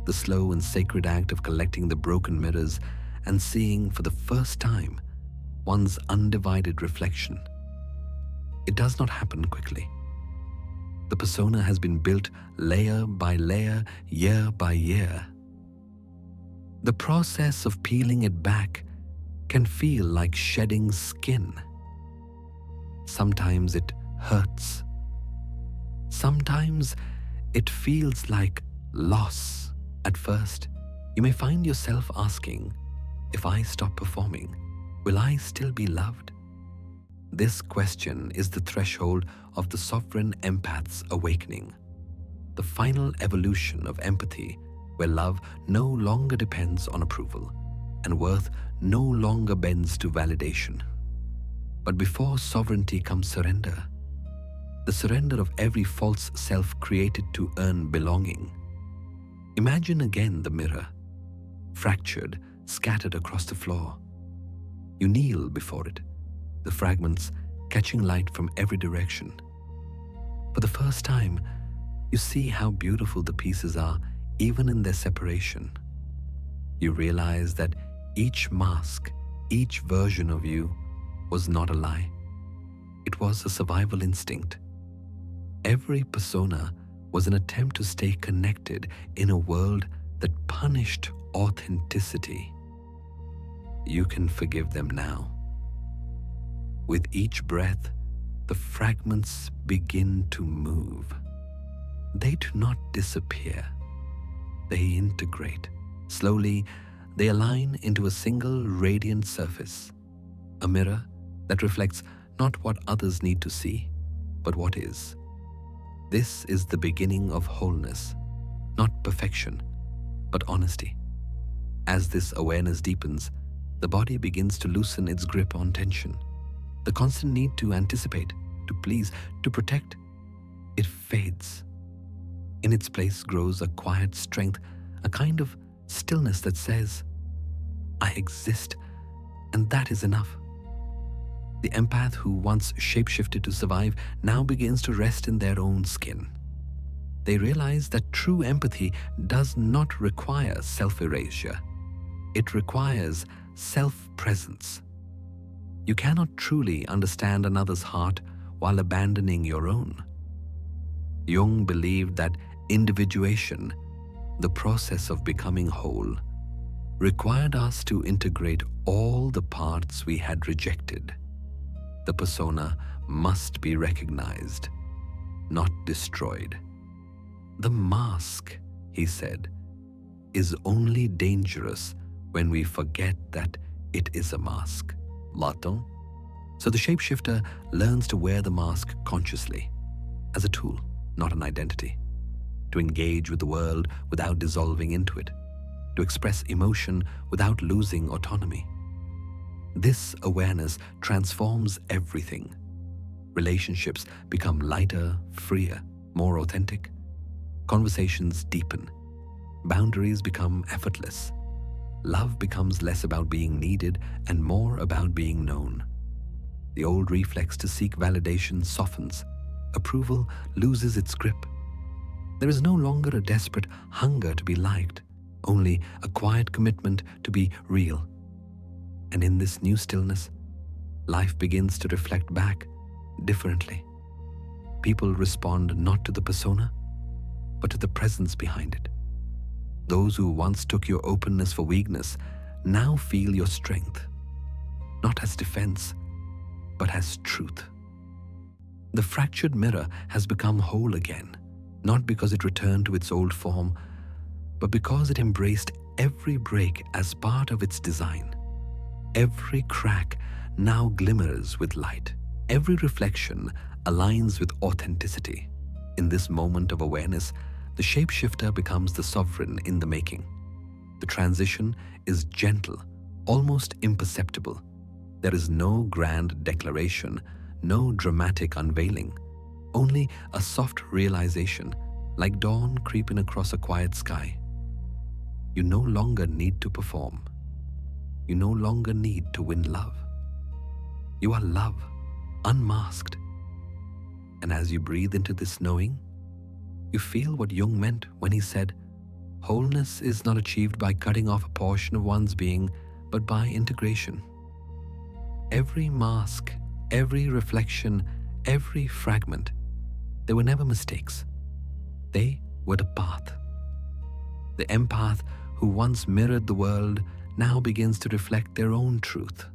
the slow and sacred act of collecting the broken mirrors and seeing for the first time one's undivided reflection. It does not happen quickly. The persona has been built layer by layer, year by year. The process of peeling it back can feel like shedding skin. Sometimes it hurts. Sometimes it feels like loss. At first, you may find yourself asking, if I stop performing, will I still be loved? This question is the threshold of the sovereign empath's awakening, the final evolution of empathy, where love no longer depends on approval and worth no longer bends to validation. But before sovereignty comes surrender, the surrender of every false self created to earn belonging. Imagine again the mirror, fractured, scattered across the floor. You kneel before it, the fragments catching light from every direction. For the first time, you see how beautiful the pieces are, even in their separation. You realize that each mask, each version of you was not a lie. It was a survival instinct. Every persona was an attempt to stay connected in a world that punished authenticity. You can forgive them now. With each breath, the fragments begin to move. They do not disappear. They integrate. Slowly, they align into a single radiant surface, a mirror that reflects not what others need to see, but what is. This is the beginning of wholeness, not perfection, but honesty. As this awareness deepens, the body begins to loosen its grip on tension. The constant need to anticipate, to please, to protect, it fades. In its place grows a quiet strength, a kind of stillness that says, I exist, and that is enough. The empath who once shapeshifted to survive now begins to rest in their own skin. They realize that true empathy does not require self-erasure. It requires self-presence. You cannot truly understand another's heart while abandoning your own. Jung believed that individuation, the process of becoming whole, required us to integrate all the parts we had rejected. The persona must be recognized, not destroyed. The mask, he said, is only dangerous when we forget that it is a mask. Latin. So the shapeshifter learns to wear the mask consciously, as a tool, not an identity, to engage with the world without dissolving into it, to express emotion without losing autonomy. This awareness transforms everything. Relationships become lighter, freer, more authentic. Conversations deepen. Boundaries become effortless. Love becomes less about being needed and more about being known. The old reflex to seek validation softens. Approval loses its grip. There is no longer a desperate hunger to be liked, only a quiet commitment to be real. And in this new stillness, life begins to reflect back differently. People respond not to the persona, but to the presence behind it. Those who once took your openness for weakness now feel your strength, not as defense, but as truth. The fractured mirror has become whole again, not because it returned to its old form, but because it embraced every break as part of its design. Every crack now glimmers with light. Every reflection aligns with authenticity. In this moment of awareness, the shapeshifter becomes the sovereign in the making. The transition is gentle, almost imperceptible. There is no grand declaration, no dramatic unveiling, only a soft realization, like dawn creeping across a quiet sky. You no longer need to perform. You no longer need to win love. You are love, unmasked. And as you breathe into this knowing, you feel what Jung meant when he said, wholeness is not achieved by cutting off a portion of one's being, but by integration. Every mask, every reflection, every fragment, they were never mistakes. They were the path. The empath who once mirrored the world now begins to reflect their own truth.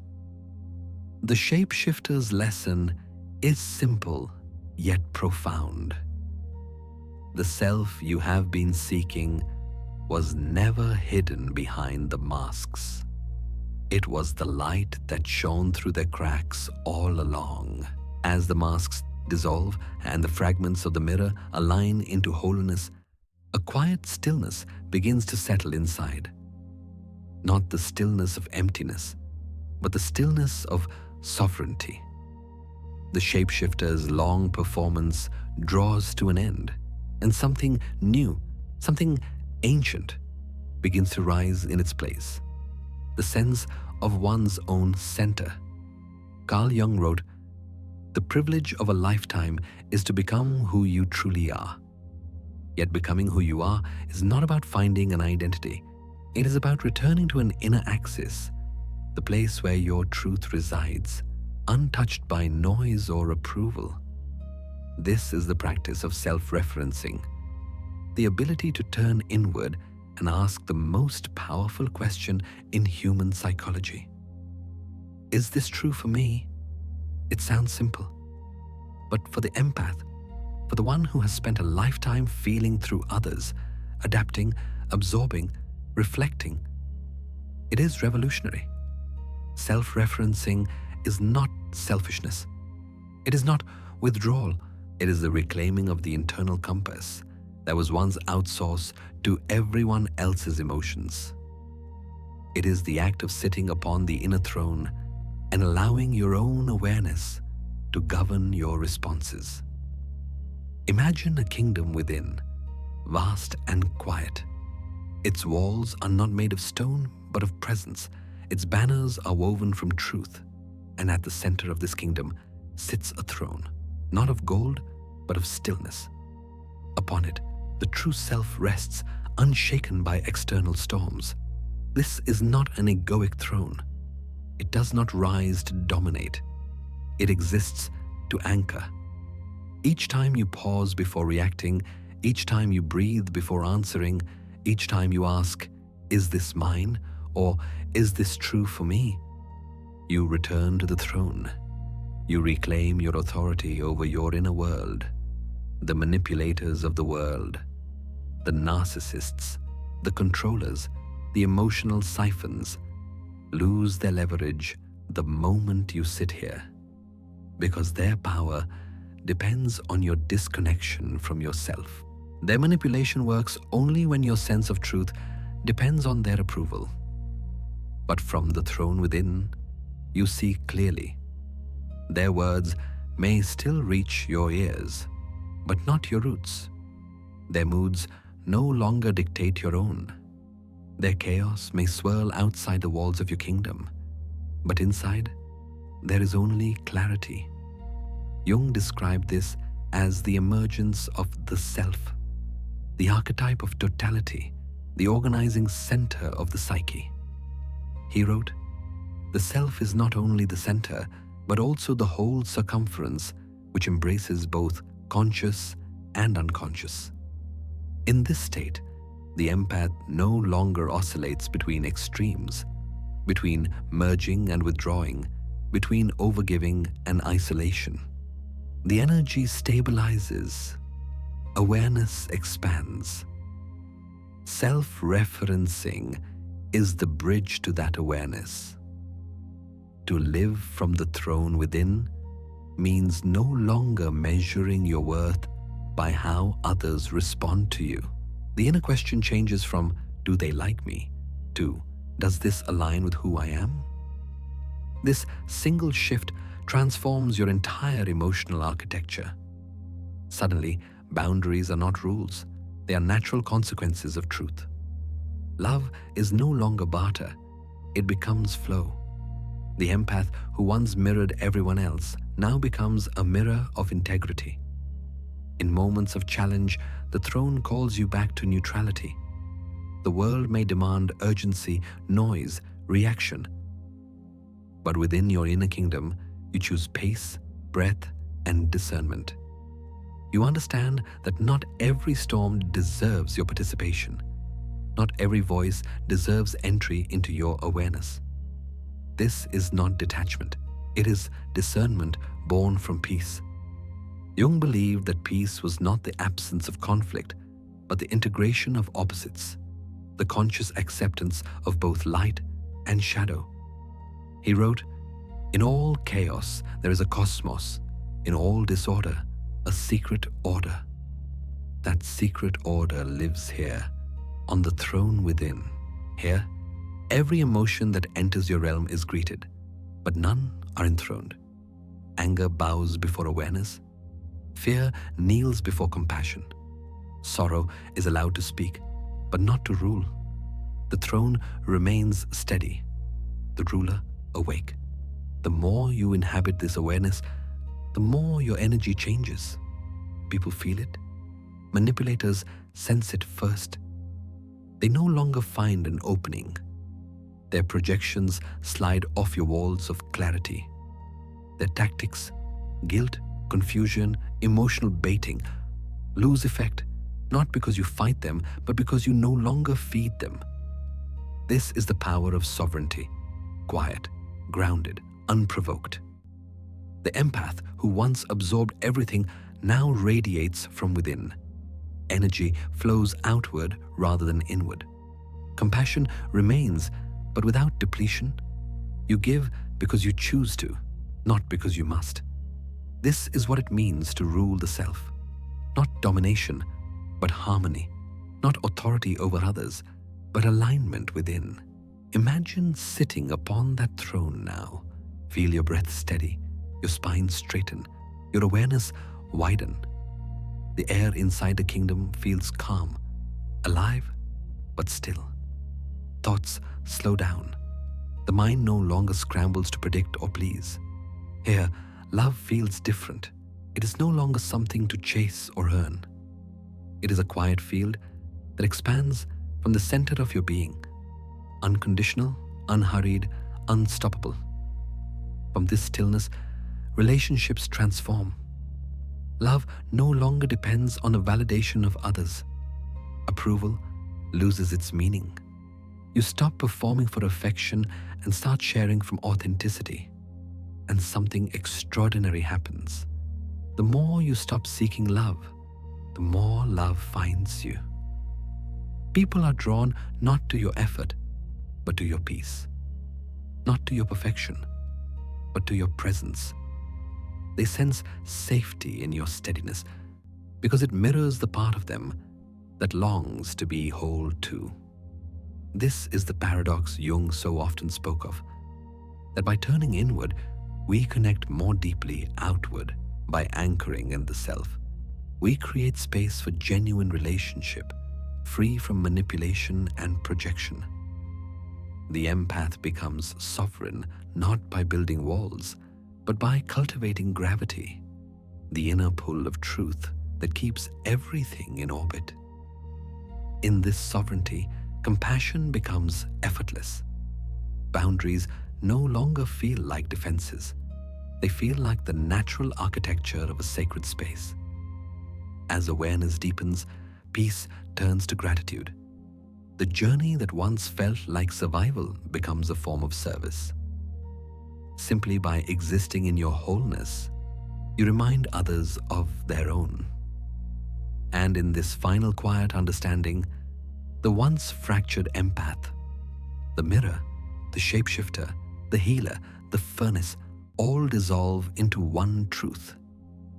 The shapeshifter's lesson is simple yet profound. The self you have been seeking was never hidden behind the masks. It was the light that shone through the cracks all along. As the masks dissolve and the fragments of the mirror align into wholeness, a quiet stillness begins to settle inside. Not the stillness of emptiness, but the stillness of sovereignty. The shapeshifter's long performance draws to an end, and something new, something ancient, begins to rise in its place. The sense of one's own center. Carl Jung wrote, "The privilege of a lifetime is to become who you truly are." Yet becoming who you are is not about finding an identity. It is about returning to an inner axis, the place where your truth resides, untouched by noise or approval. This is the practice of self-referencing, the ability to turn inward and ask the most powerful question in human psychology. Is this true for me? It sounds simple, but for the empath, for the one who has spent a lifetime feeling through others, adapting, absorbing, reflecting, it is revolutionary. Self-referencing is not selfishness. It is not withdrawal. It is the reclaiming of the internal compass that was once outsourced to everyone else's emotions. It is the act of sitting upon the inner throne and allowing your own awareness to govern your responses. Imagine a kingdom within, vast and quiet. Its walls are not made of stone, but of presence. Its banners are woven from truth. And at the center of this kingdom sits a throne, not of gold, but of stillness. Upon it, the true self rests, unshaken by external storms. This is not an egoic throne. It does not rise to dominate. It exists to anchor. Each time you pause before reacting, each time you breathe before answering, each time you ask, "Is this mine?" or "Is this true for me?" you return to the throne. You reclaim your authority over your inner world. The manipulators of the world, the narcissists, the controllers, the emotional siphons, lose their leverage the moment you sit here, because their power depends on your disconnection from yourself. Their manipulation works only when your sense of truth depends on their approval. But from the throne within, you see clearly. Their words may still reach your ears, but not your roots. Their moods no longer dictate your own. Their chaos may swirl outside the walls of your kingdom, but inside, there is only clarity. Jung described this as the emergence of the self, the archetype of totality, the organizing center of the psyche. He wrote, "The self is not only the center, but also the whole circumference, which embraces both conscious and unconscious." In this state, the empath no longer oscillates between extremes, between merging and withdrawing, between overgiving and isolation. The energy stabilizes, awareness expands. Self-referencing is the bridge to that awareness. To live from the throne within means no longer measuring your worth by how others respond to you. The inner question changes from, "Do they like me?" to, "Does this align with who I am?" This single shift transforms your entire emotional architecture. Suddenly, boundaries are not rules, they are natural consequences of truth. Love is no longer barter, it becomes flow. The empath who once mirrored everyone else now becomes a mirror of integrity. In moments of challenge, the throne calls you back to neutrality. The world may demand urgency, noise, reaction. But within your inner kingdom, you choose pace, breath, and discernment. You understand that not every storm deserves your participation. Not every voice deserves entry into your awareness. This is not detachment. It is discernment born from peace. Jung believed that peace was not the absence of conflict, but the integration of opposites, the conscious acceptance of both light and shadow. He wrote, "In all chaos there is a cosmos, in all disorder, a secret order. That secret order lives here, on the throne within. Here, every emotion that enters your realm is greeted, but none are enthroned. Anger bows before awareness. Fear kneels before compassion. Sorrow is allowed to speak, but not to rule. The throne remains steady, the ruler awake. The more you inhabit this awareness, the more your energy changes. People feel it. Manipulators sense it first. They no longer find an opening. Their projections slide off your walls of clarity. Their tactics, guilt, confusion, emotional baiting, lose effect, not because you fight them, but because you no longer feed them. This is the power of sovereignty, quiet, grounded, unprovoked. The empath who once absorbed everything now radiates from within. Energy flows outward rather than inward. Compassion remains, but without depletion. You give because you choose to, not because you must. This is what it means to rule the self. Not domination, but harmony. Not authority over others, but alignment within. Imagine sitting upon that throne now. Feel your breath steady, your spine straighten, your awareness widen. The air inside the kingdom feels calm, alive, but still. Thoughts slow down. The mind no longer scrambles to predict or please. Here, love feels different. It is no longer something to chase or earn. It is a quiet field that expands from the center of your being. Unconditional, unhurried, unstoppable. From this stillness, relationships transform. Love no longer depends on a validation of others. Approval loses its meaning. You stop performing for affection and start sharing from authenticity. And something extraordinary happens. The more you stop seeking love, the more love finds you. People are drawn not to your effort, but to your peace. Not to your perfection, but to your presence. They sense safety in your steadiness because it mirrors the part of them that longs to be whole too. This is the paradox Jung so often spoke of, that by turning inward, we connect more deeply outward. By anchoring in the self, we create space for genuine relationship, free from manipulation and projection. The empath becomes sovereign not by building walls, but by cultivating gravity, the inner pull of truth that keeps everything in orbit. In this sovereignty, compassion becomes effortless. Boundaries no longer feel like defenses. They feel like the natural architecture of a sacred space. As awareness deepens, peace turns to gratitude. The journey that once felt like survival becomes a form of service. Simply by existing in your wholeness, you remind others of their own. And in this final quiet understanding, the once fractured empath, the mirror, the shapeshifter, the healer, the furnace, all dissolve into one truth,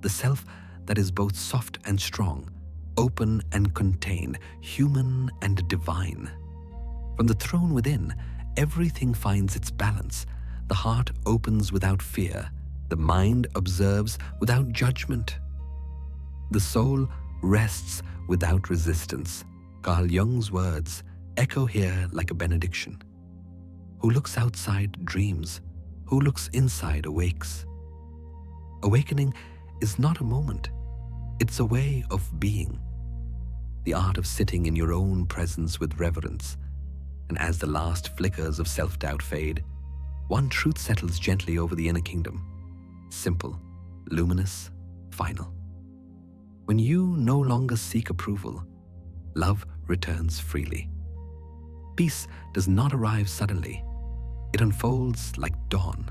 the self that is both soft and strong, open and contained, human and divine. From the throne within, everything finds its balance. The heart opens without fear. The mind observes without judgment. The soul rests without resistance. Carl Jung's words echo here like a benediction. Who looks outside dreams. Who looks inside awakes. Awakening is not a moment. It's a way of being. The art of sitting in your own presence with reverence. And as the last flickers of self-doubt fade, one truth settles gently over the inner kingdom. Simple, luminous, final. When you no longer seek approval, love returns freely. Peace does not arrive suddenly. It unfolds like dawn.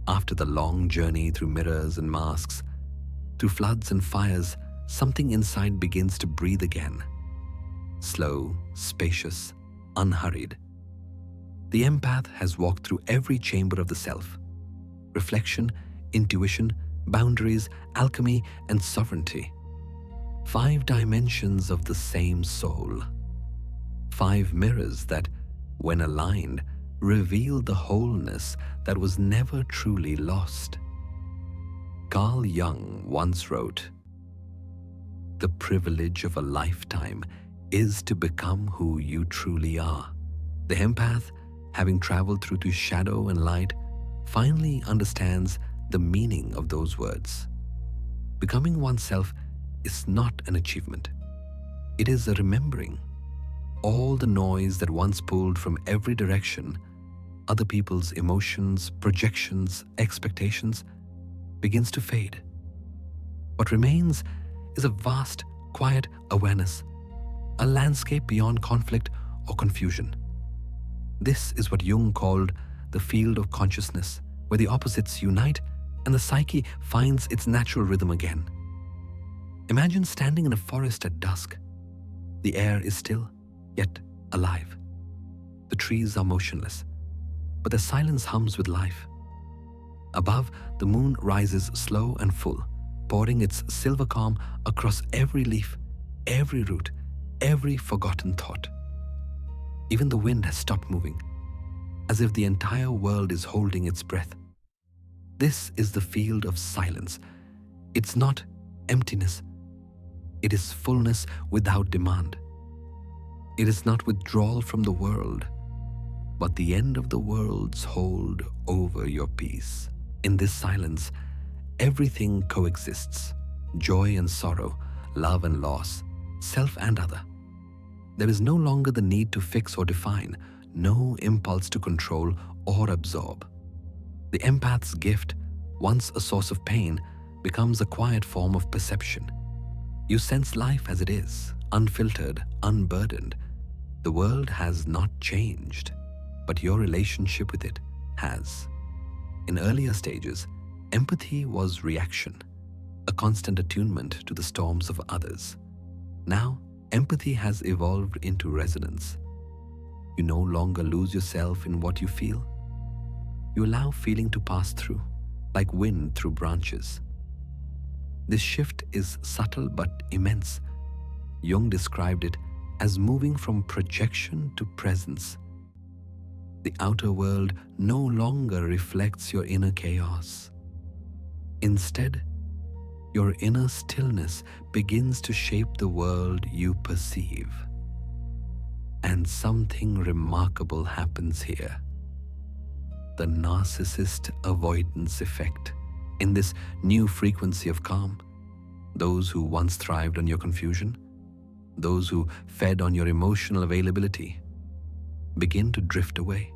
After the long journey through mirrors and masks, through floods and fires, something inside begins to breathe again. Slow, spacious, unhurried. The empath has walked through every chamber of the self. Reflection, intuition, boundaries, alchemy, and sovereignty. 5 dimensions of the same soul. 5 mirrors that, when aligned, reveal the wholeness that was never truly lost. Carl Jung once wrote, "The privilege of a lifetime is to become who you truly are." The empath, having traveled through to shadow and light, finally understands the meaning of those words. Becoming oneself is not an achievement. It is a remembering. All the noise that once pulled from every direction, other people's emotions, projections, expectations, begins to fade. What remains is a vast, quiet awareness, a landscape beyond conflict or confusion. This is what Jung called the field of consciousness, where the opposites unite and the psyche finds its natural rhythm again. Imagine standing in a forest at dusk. The air is still, yet alive. The trees are motionless, but the silence hums with life. Above, the moon rises slow and full, pouring its silver calm across every leaf, every root, every forgotten thought. Even the wind has stopped moving, as if the entire world is holding its breath. This is the field of silence. It's not emptiness. It is fullness without demand. It is not withdrawal from the world, but the end of the world's hold over your peace. In this silence, everything coexists. Joy and sorrow, love and loss, self and other. There is no longer the need to fix or define, no impulse to control or absorb. The empath's gift, once a source of pain, becomes a quiet form of perception. You sense life as it is, unfiltered, unburdened. The world has not changed, but your relationship with it has. In earlier stages, empathy was reaction, a constant attunement to the storms of others. Now, empathy has evolved into resonance. You no longer lose yourself in what you feel. You allow feeling to pass through, like wind through branches. This shift is subtle but immense. Jung described it as moving from projection to presence. The outer world no longer reflects your inner chaos. Instead, your inner stillness begins to shape the world you perceive. And something remarkable happens here. The narcissist avoidance effect. In this new frequency of calm, those who once thrived on your confusion, those who fed on your emotional availability, begin to drift away.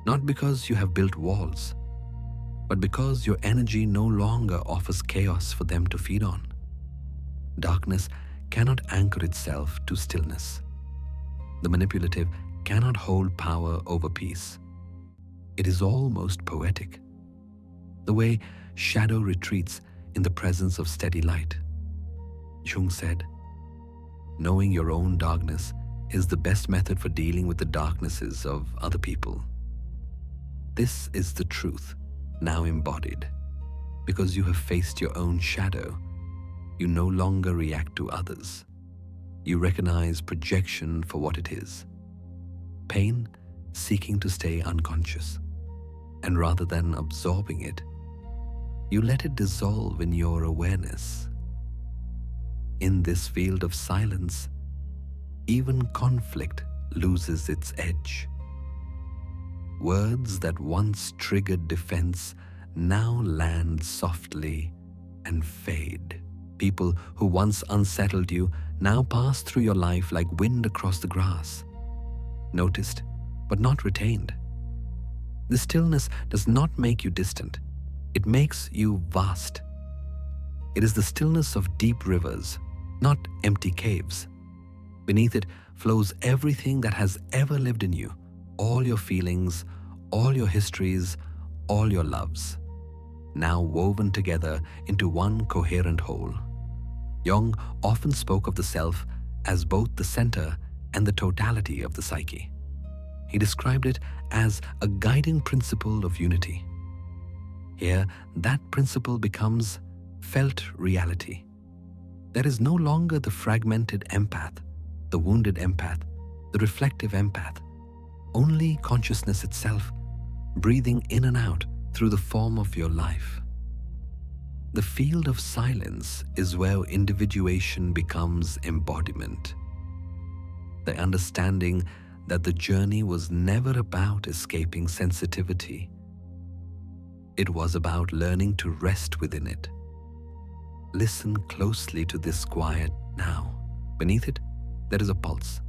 Not because you have built walls, but because your energy no longer offers chaos for them to feed on. Darkness cannot anchor itself to stillness. The manipulative cannot hold power over peace. It is almost poetic, the way shadow retreats in the presence of steady light. Jung said, "Knowing your own darkness is the best method for dealing with the darknesses of other people." This is the truth, now embodied. Because you have faced your own shadow, you no longer react to others. You recognize projection for what it is. Pain seeking to stay unconscious. And rather than absorbing it, you let it dissolve in your awareness. In this field of silence, even conflict loses its edge. Words that once triggered defense now land softly and fade. People who once unsettled you now pass through your life like wind across the grass, noticed but not retained. The stillness does not make you distant. It makes you vast. It is the stillness of deep rivers, not empty caves. Beneath it flows everything that has ever lived in you, all your feelings, all your histories, all your loves, now woven together into one coherent whole. Jung often spoke of the self as both the center and the totality of the psyche. He described it as a guiding principle of unity. Here, that principle becomes felt reality. There is no longer the fragmented empath, the wounded empath, the reflective empath, only consciousness itself, breathing in and out through the form of your life. The field of silence is where individuation becomes embodiment. The understanding that the journey was never about escaping sensitivity. It was about learning to rest within it. Listen closely to this quiet now. Beneath it, there is a pulse,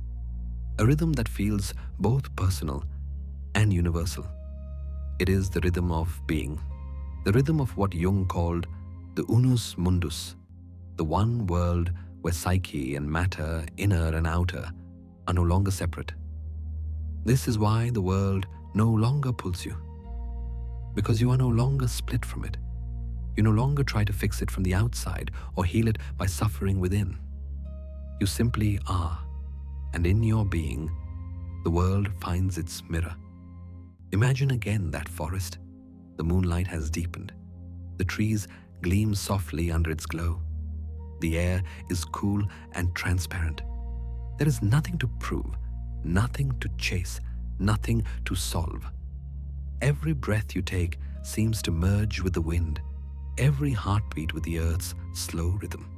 a rhythm that feels both personal and universal. It is the rhythm of being, the rhythm of what Jung called the unus mundus, the one world where psyche and matter, inner and outer, are no longer separate. This is why the world no longer pulls you, because you are no longer split from it. You no longer try to fix it from the outside or heal it by suffering within. You simply are, and in your being, the world finds its mirror. Imagine again that forest. The moonlight has deepened. The trees gleam softly under its glow. The air is cool and transparent. There is nothing to prove, nothing to chase, nothing to solve. Every breath you take seems to merge with the wind, every heartbeat with the earth's slow rhythm.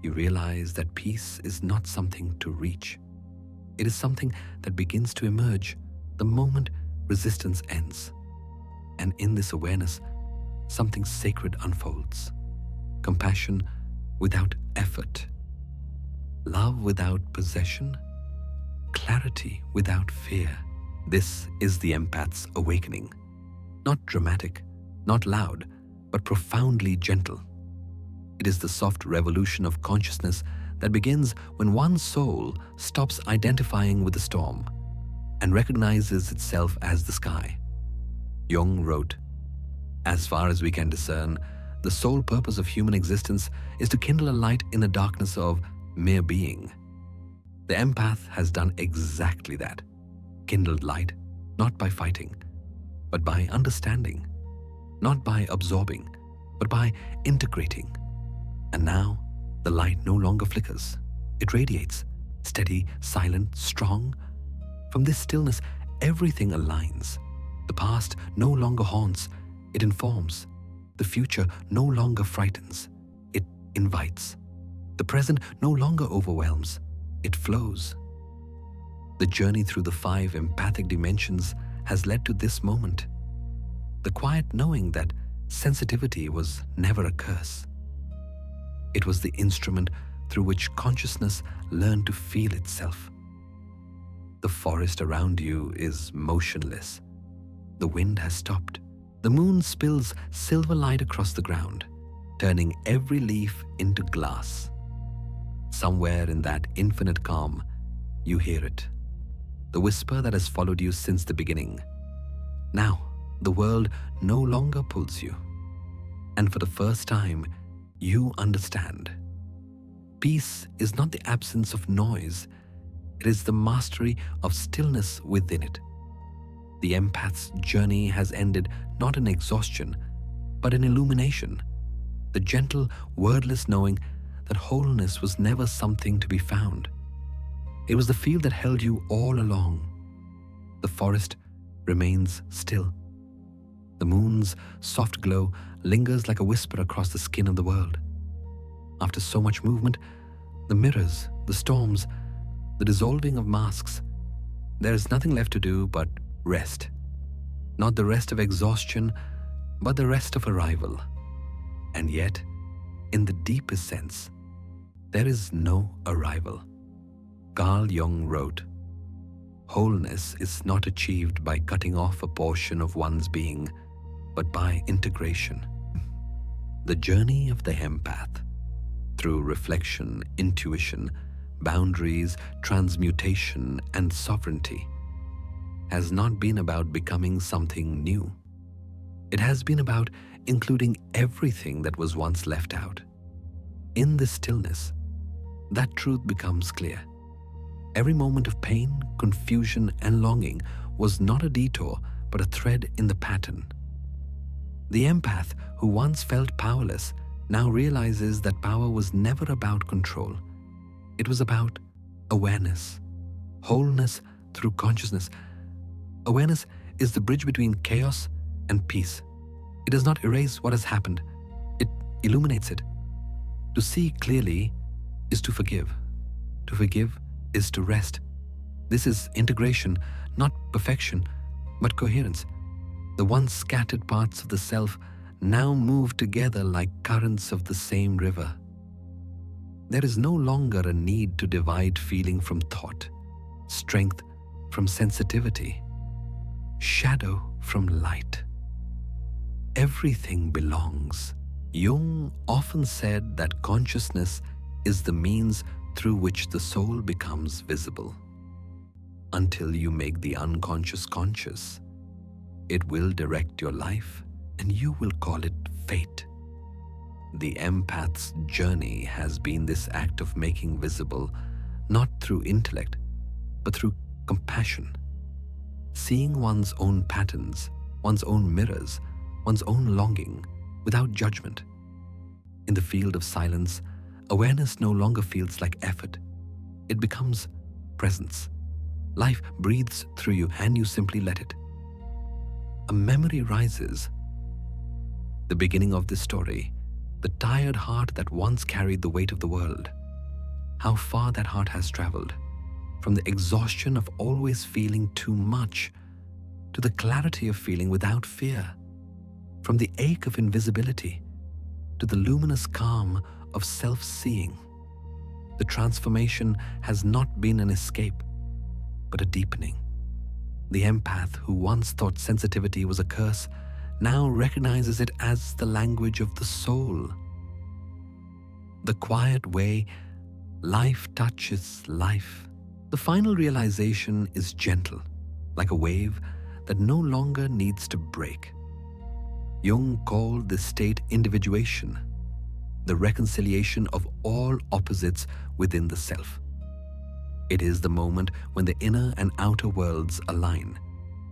You realize that peace is not something to reach. It is something that begins to emerge the moment resistance ends. And in this awareness, something sacred unfolds. Compassion without effort. Love without possession. Clarity without fear. This is the empath's awakening. Not dramatic, not loud, but profoundly gentle. It is the soft revolution of consciousness that begins when one soul stops identifying with the storm and recognizes itself as the sky. Jung wrote, "As far as we can discern, the sole purpose of human existence is to kindle a light in the darkness of mere being. The empath has done exactly that, kindled light, not by fighting, but by understanding, not by absorbing, but by integrating. And now, the light no longer flickers. It radiates, steady, silent, strong. From this stillness, everything aligns. The past no longer haunts, it informs. The future no longer frightens, it invites. The present no longer overwhelms, it flows. The journey through the 5 empathic dimensions has led to this moment. The quiet knowing that sensitivity was never a curse. It was the instrument through which consciousness learned to feel itself. The forest around you is motionless. The wind has stopped. The moon spills silver light across the ground, turning every leaf into glass. Somewhere in that infinite calm, you hear it. The whisper that has followed you since the beginning. Now, the world no longer pulls you. And for the first time, you understand. Peace is not the absence of noise. It is the mastery of stillness within it. The empath's journey has ended not in exhaustion, but in illumination. The gentle, wordless knowing that wholeness was never something to be found. It was the field that held you all along. The forest remains still. The moon's soft glow lingers like a whisper across the skin of the world. After so much movement, the mirrors, the storms, the dissolving of masks, there is nothing left to do but rest. Not the rest of exhaustion, but the rest of arrival. And yet, in the deepest sense, there is no arrival. Carl Jung wrote, "Wholeness is not achieved by cutting off a portion of one's being, but by integration." The journey of the empath, through reflection, intuition, boundaries, transmutation, and sovereignty, has not been about becoming something new. It has been about including everything that was once left out. In this stillness, that truth becomes clear. Every moment of pain, confusion, and longing was not a detour, but a thread in the pattern. The empath who once felt powerless now realizes that power was never about control. It was about awareness, wholeness through consciousness. Awareness is the bridge between chaos and peace. It does not erase what has happened. It illuminates it. To see clearly is to forgive. To forgive is to rest. This is integration, not perfection, but coherence. The once scattered parts of the self now move together like currents of the same river. There is no longer a need to divide feeling from thought, strength from sensitivity, shadow from light. Everything belongs. Jung often said that consciousness is the means through which the soul becomes visible. Until you make the unconscious conscious, it will direct your life and you will call it fate. The empath's journey has been this act of making visible, not through intellect, but through compassion. Seeing one's own patterns, one's own mirrors, one's own longing, without judgment. In the field of silence, awareness no longer feels like effort. It becomes presence. Life breathes through you and you simply let it. A memory rises. The beginning of this story, the tired heart that once carried the weight of the world. How far that heart has traveled, from the exhaustion of always feeling too much to the clarity of feeling without fear, from the ache of invisibility to the luminous calm of self-seeing. The transformation has not been an escape, but a deepening. The empath who once thought sensitivity was a curse now recognizes it as the language of the soul. The quiet way life touches life. The final realization is gentle, like a wave that no longer needs to break. Jung called this state individuation, the reconciliation of all opposites within the self. It is the moment when the inner and outer worlds align,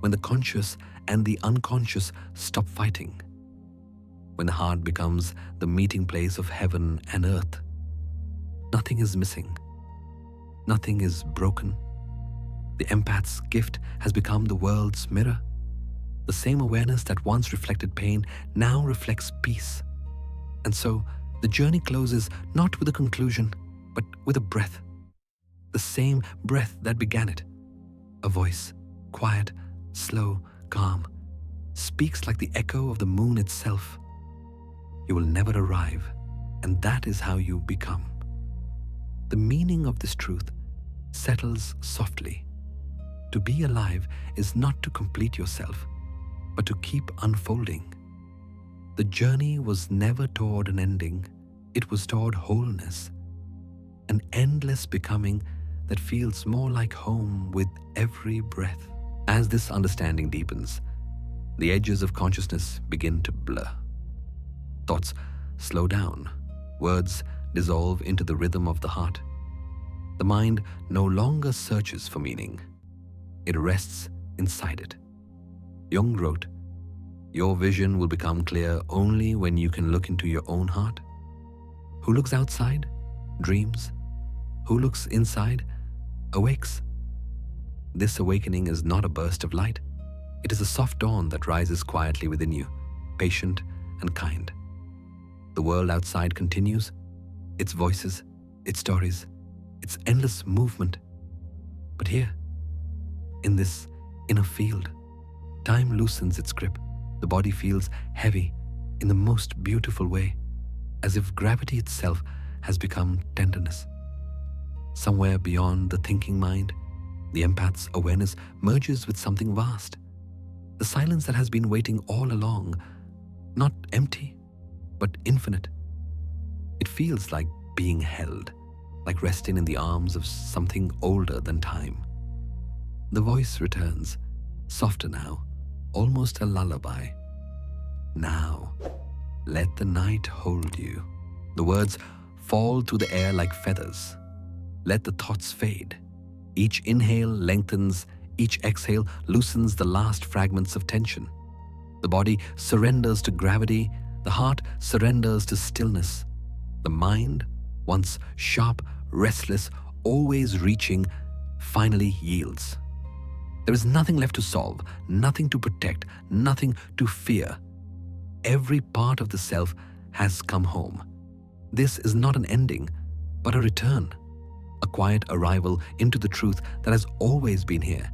when the conscious and the unconscious stop fighting, when the heart becomes the meeting place of heaven and earth. Nothing is missing. Nothing is broken. The empath's gift has become the world's mirror. The same awareness that once reflected pain now reflects peace. And so the journey closes not with a conclusion, but with a breath. The same breath that began it. A voice, quiet, slow, calm, speaks like the echo of the moon itself. You will never arrive, and that is how you become. The meaning of this truth settles softly. To be alive is not to complete yourself, but to keep unfolding. The journey was never toward an ending. It was toward wholeness, an endless becoming that feels more like home with every breath. As this understanding deepens, the edges of consciousness begin to blur. Thoughts slow down, words dissolve into the rhythm of the heart. The mind no longer searches for meaning. It rests inside it. Jung wrote, "Your vision will become clear only when you can look into your own heart. Who looks outside dreams. Who looks inside awakes." This awakening is not a burst of light. It is a soft dawn that rises quietly within you, patient and kind. The world outside continues, its voices, its stories, its endless movement. But here, in this inner field, time loosens its grip. The body feels heavy in the most beautiful way, as if gravity itself has become tenderness. Somewhere beyond the thinking mind, the empath's awareness merges with something vast. The silence that has been waiting all along, not empty, but infinite. It feels like being held, like resting in the arms of something older than time. The voice returns, softer now, almost a lullaby. "Now, let the night hold you." The words fall through the air like feathers. Let the thoughts fade. Each inhale lengthens, each exhale loosens the last fragments of tension. The body surrenders to gravity, the heart surrenders to stillness. The mind, once sharp, restless, always reaching, finally yields. There is nothing left to solve, nothing to protect, nothing to fear. Every part of the self has come home. This is not an ending, but a return, a quiet arrival into the truth that has always been here,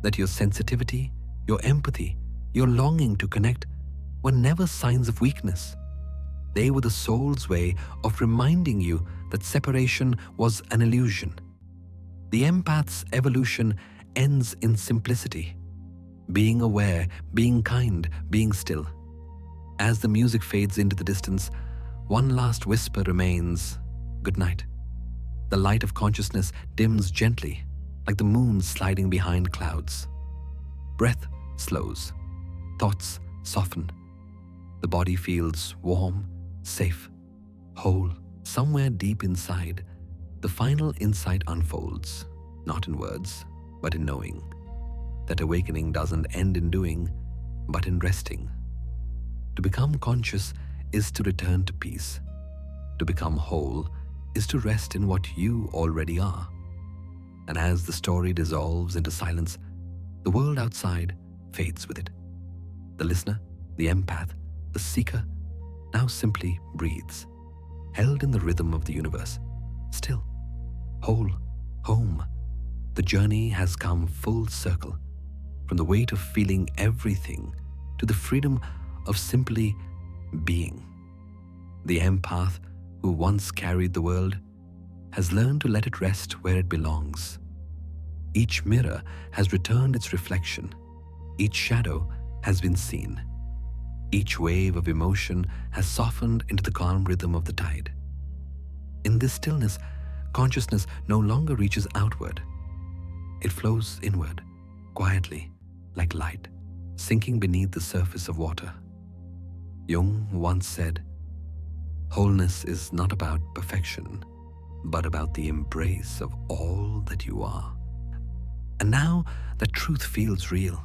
that your sensitivity, your empathy, your longing to connect were never signs of weakness. They were the soul's way of reminding you that separation was an illusion. The empath's evolution ends in simplicity, being aware, being kind, being still. As the music fades into the distance, one last whisper remains, "Good night." The light of consciousness dims gently, like the moon sliding behind clouds. Breath slows, thoughts soften. The body feels warm, safe, whole. Somewhere deep inside, the final insight unfolds, not in words, but in knowing. That awakening doesn't end in doing, but in resting. To become conscious is to return to peace. To become whole is to rest in what you already are. And as the story dissolves into silence, the world outside fades with it. The listener, the empath, the seeker, now simply breathes, held in the rhythm of the universe, still, whole, home. The journey has come full circle, from the weight of feeling everything to the freedom of simply being. The empath, who once carried the world, has learned to let it rest where it belongs. Each mirror has returned its reflection. Each shadow has been seen. Each wave of emotion has softened into the calm rhythm of the tide. In this stillness, consciousness no longer reaches outward. It flows inward, quietly, like light, sinking beneath the surface of water. Jung once said, "Wholeness is not about perfection, but about the embrace of all that you are. And now that truth feels real,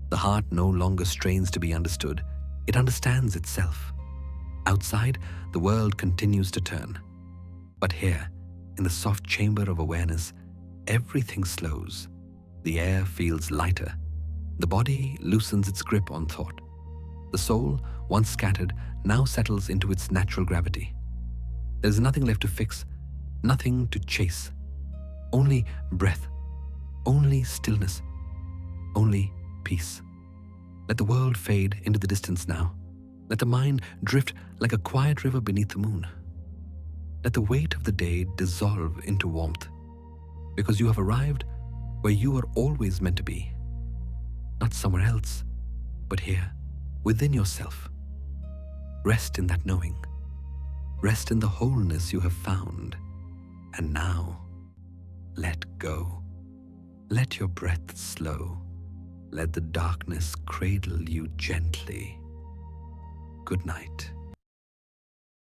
the heart no longer strains to be understood. It understands itself. Outside, the world continues to turn. But here, in the soft chamber of awareness, everything slows. The air feels lighter. The body loosens its grip on thought. The soul, once scattered, now settles into its natural gravity. There is nothing left to fix, nothing to chase. Only breath, only stillness, only peace. Let the world fade into the distance now. Let the mind drift like a quiet river beneath the moon. Let the weight of the day dissolve into warmth, because you have arrived where you are always meant to be. Not somewhere else, but here, within yourself. Rest in that knowing. Rest in the wholeness you have found. And now, let go. Let your breath slow. Let the darkness cradle you gently. Good night.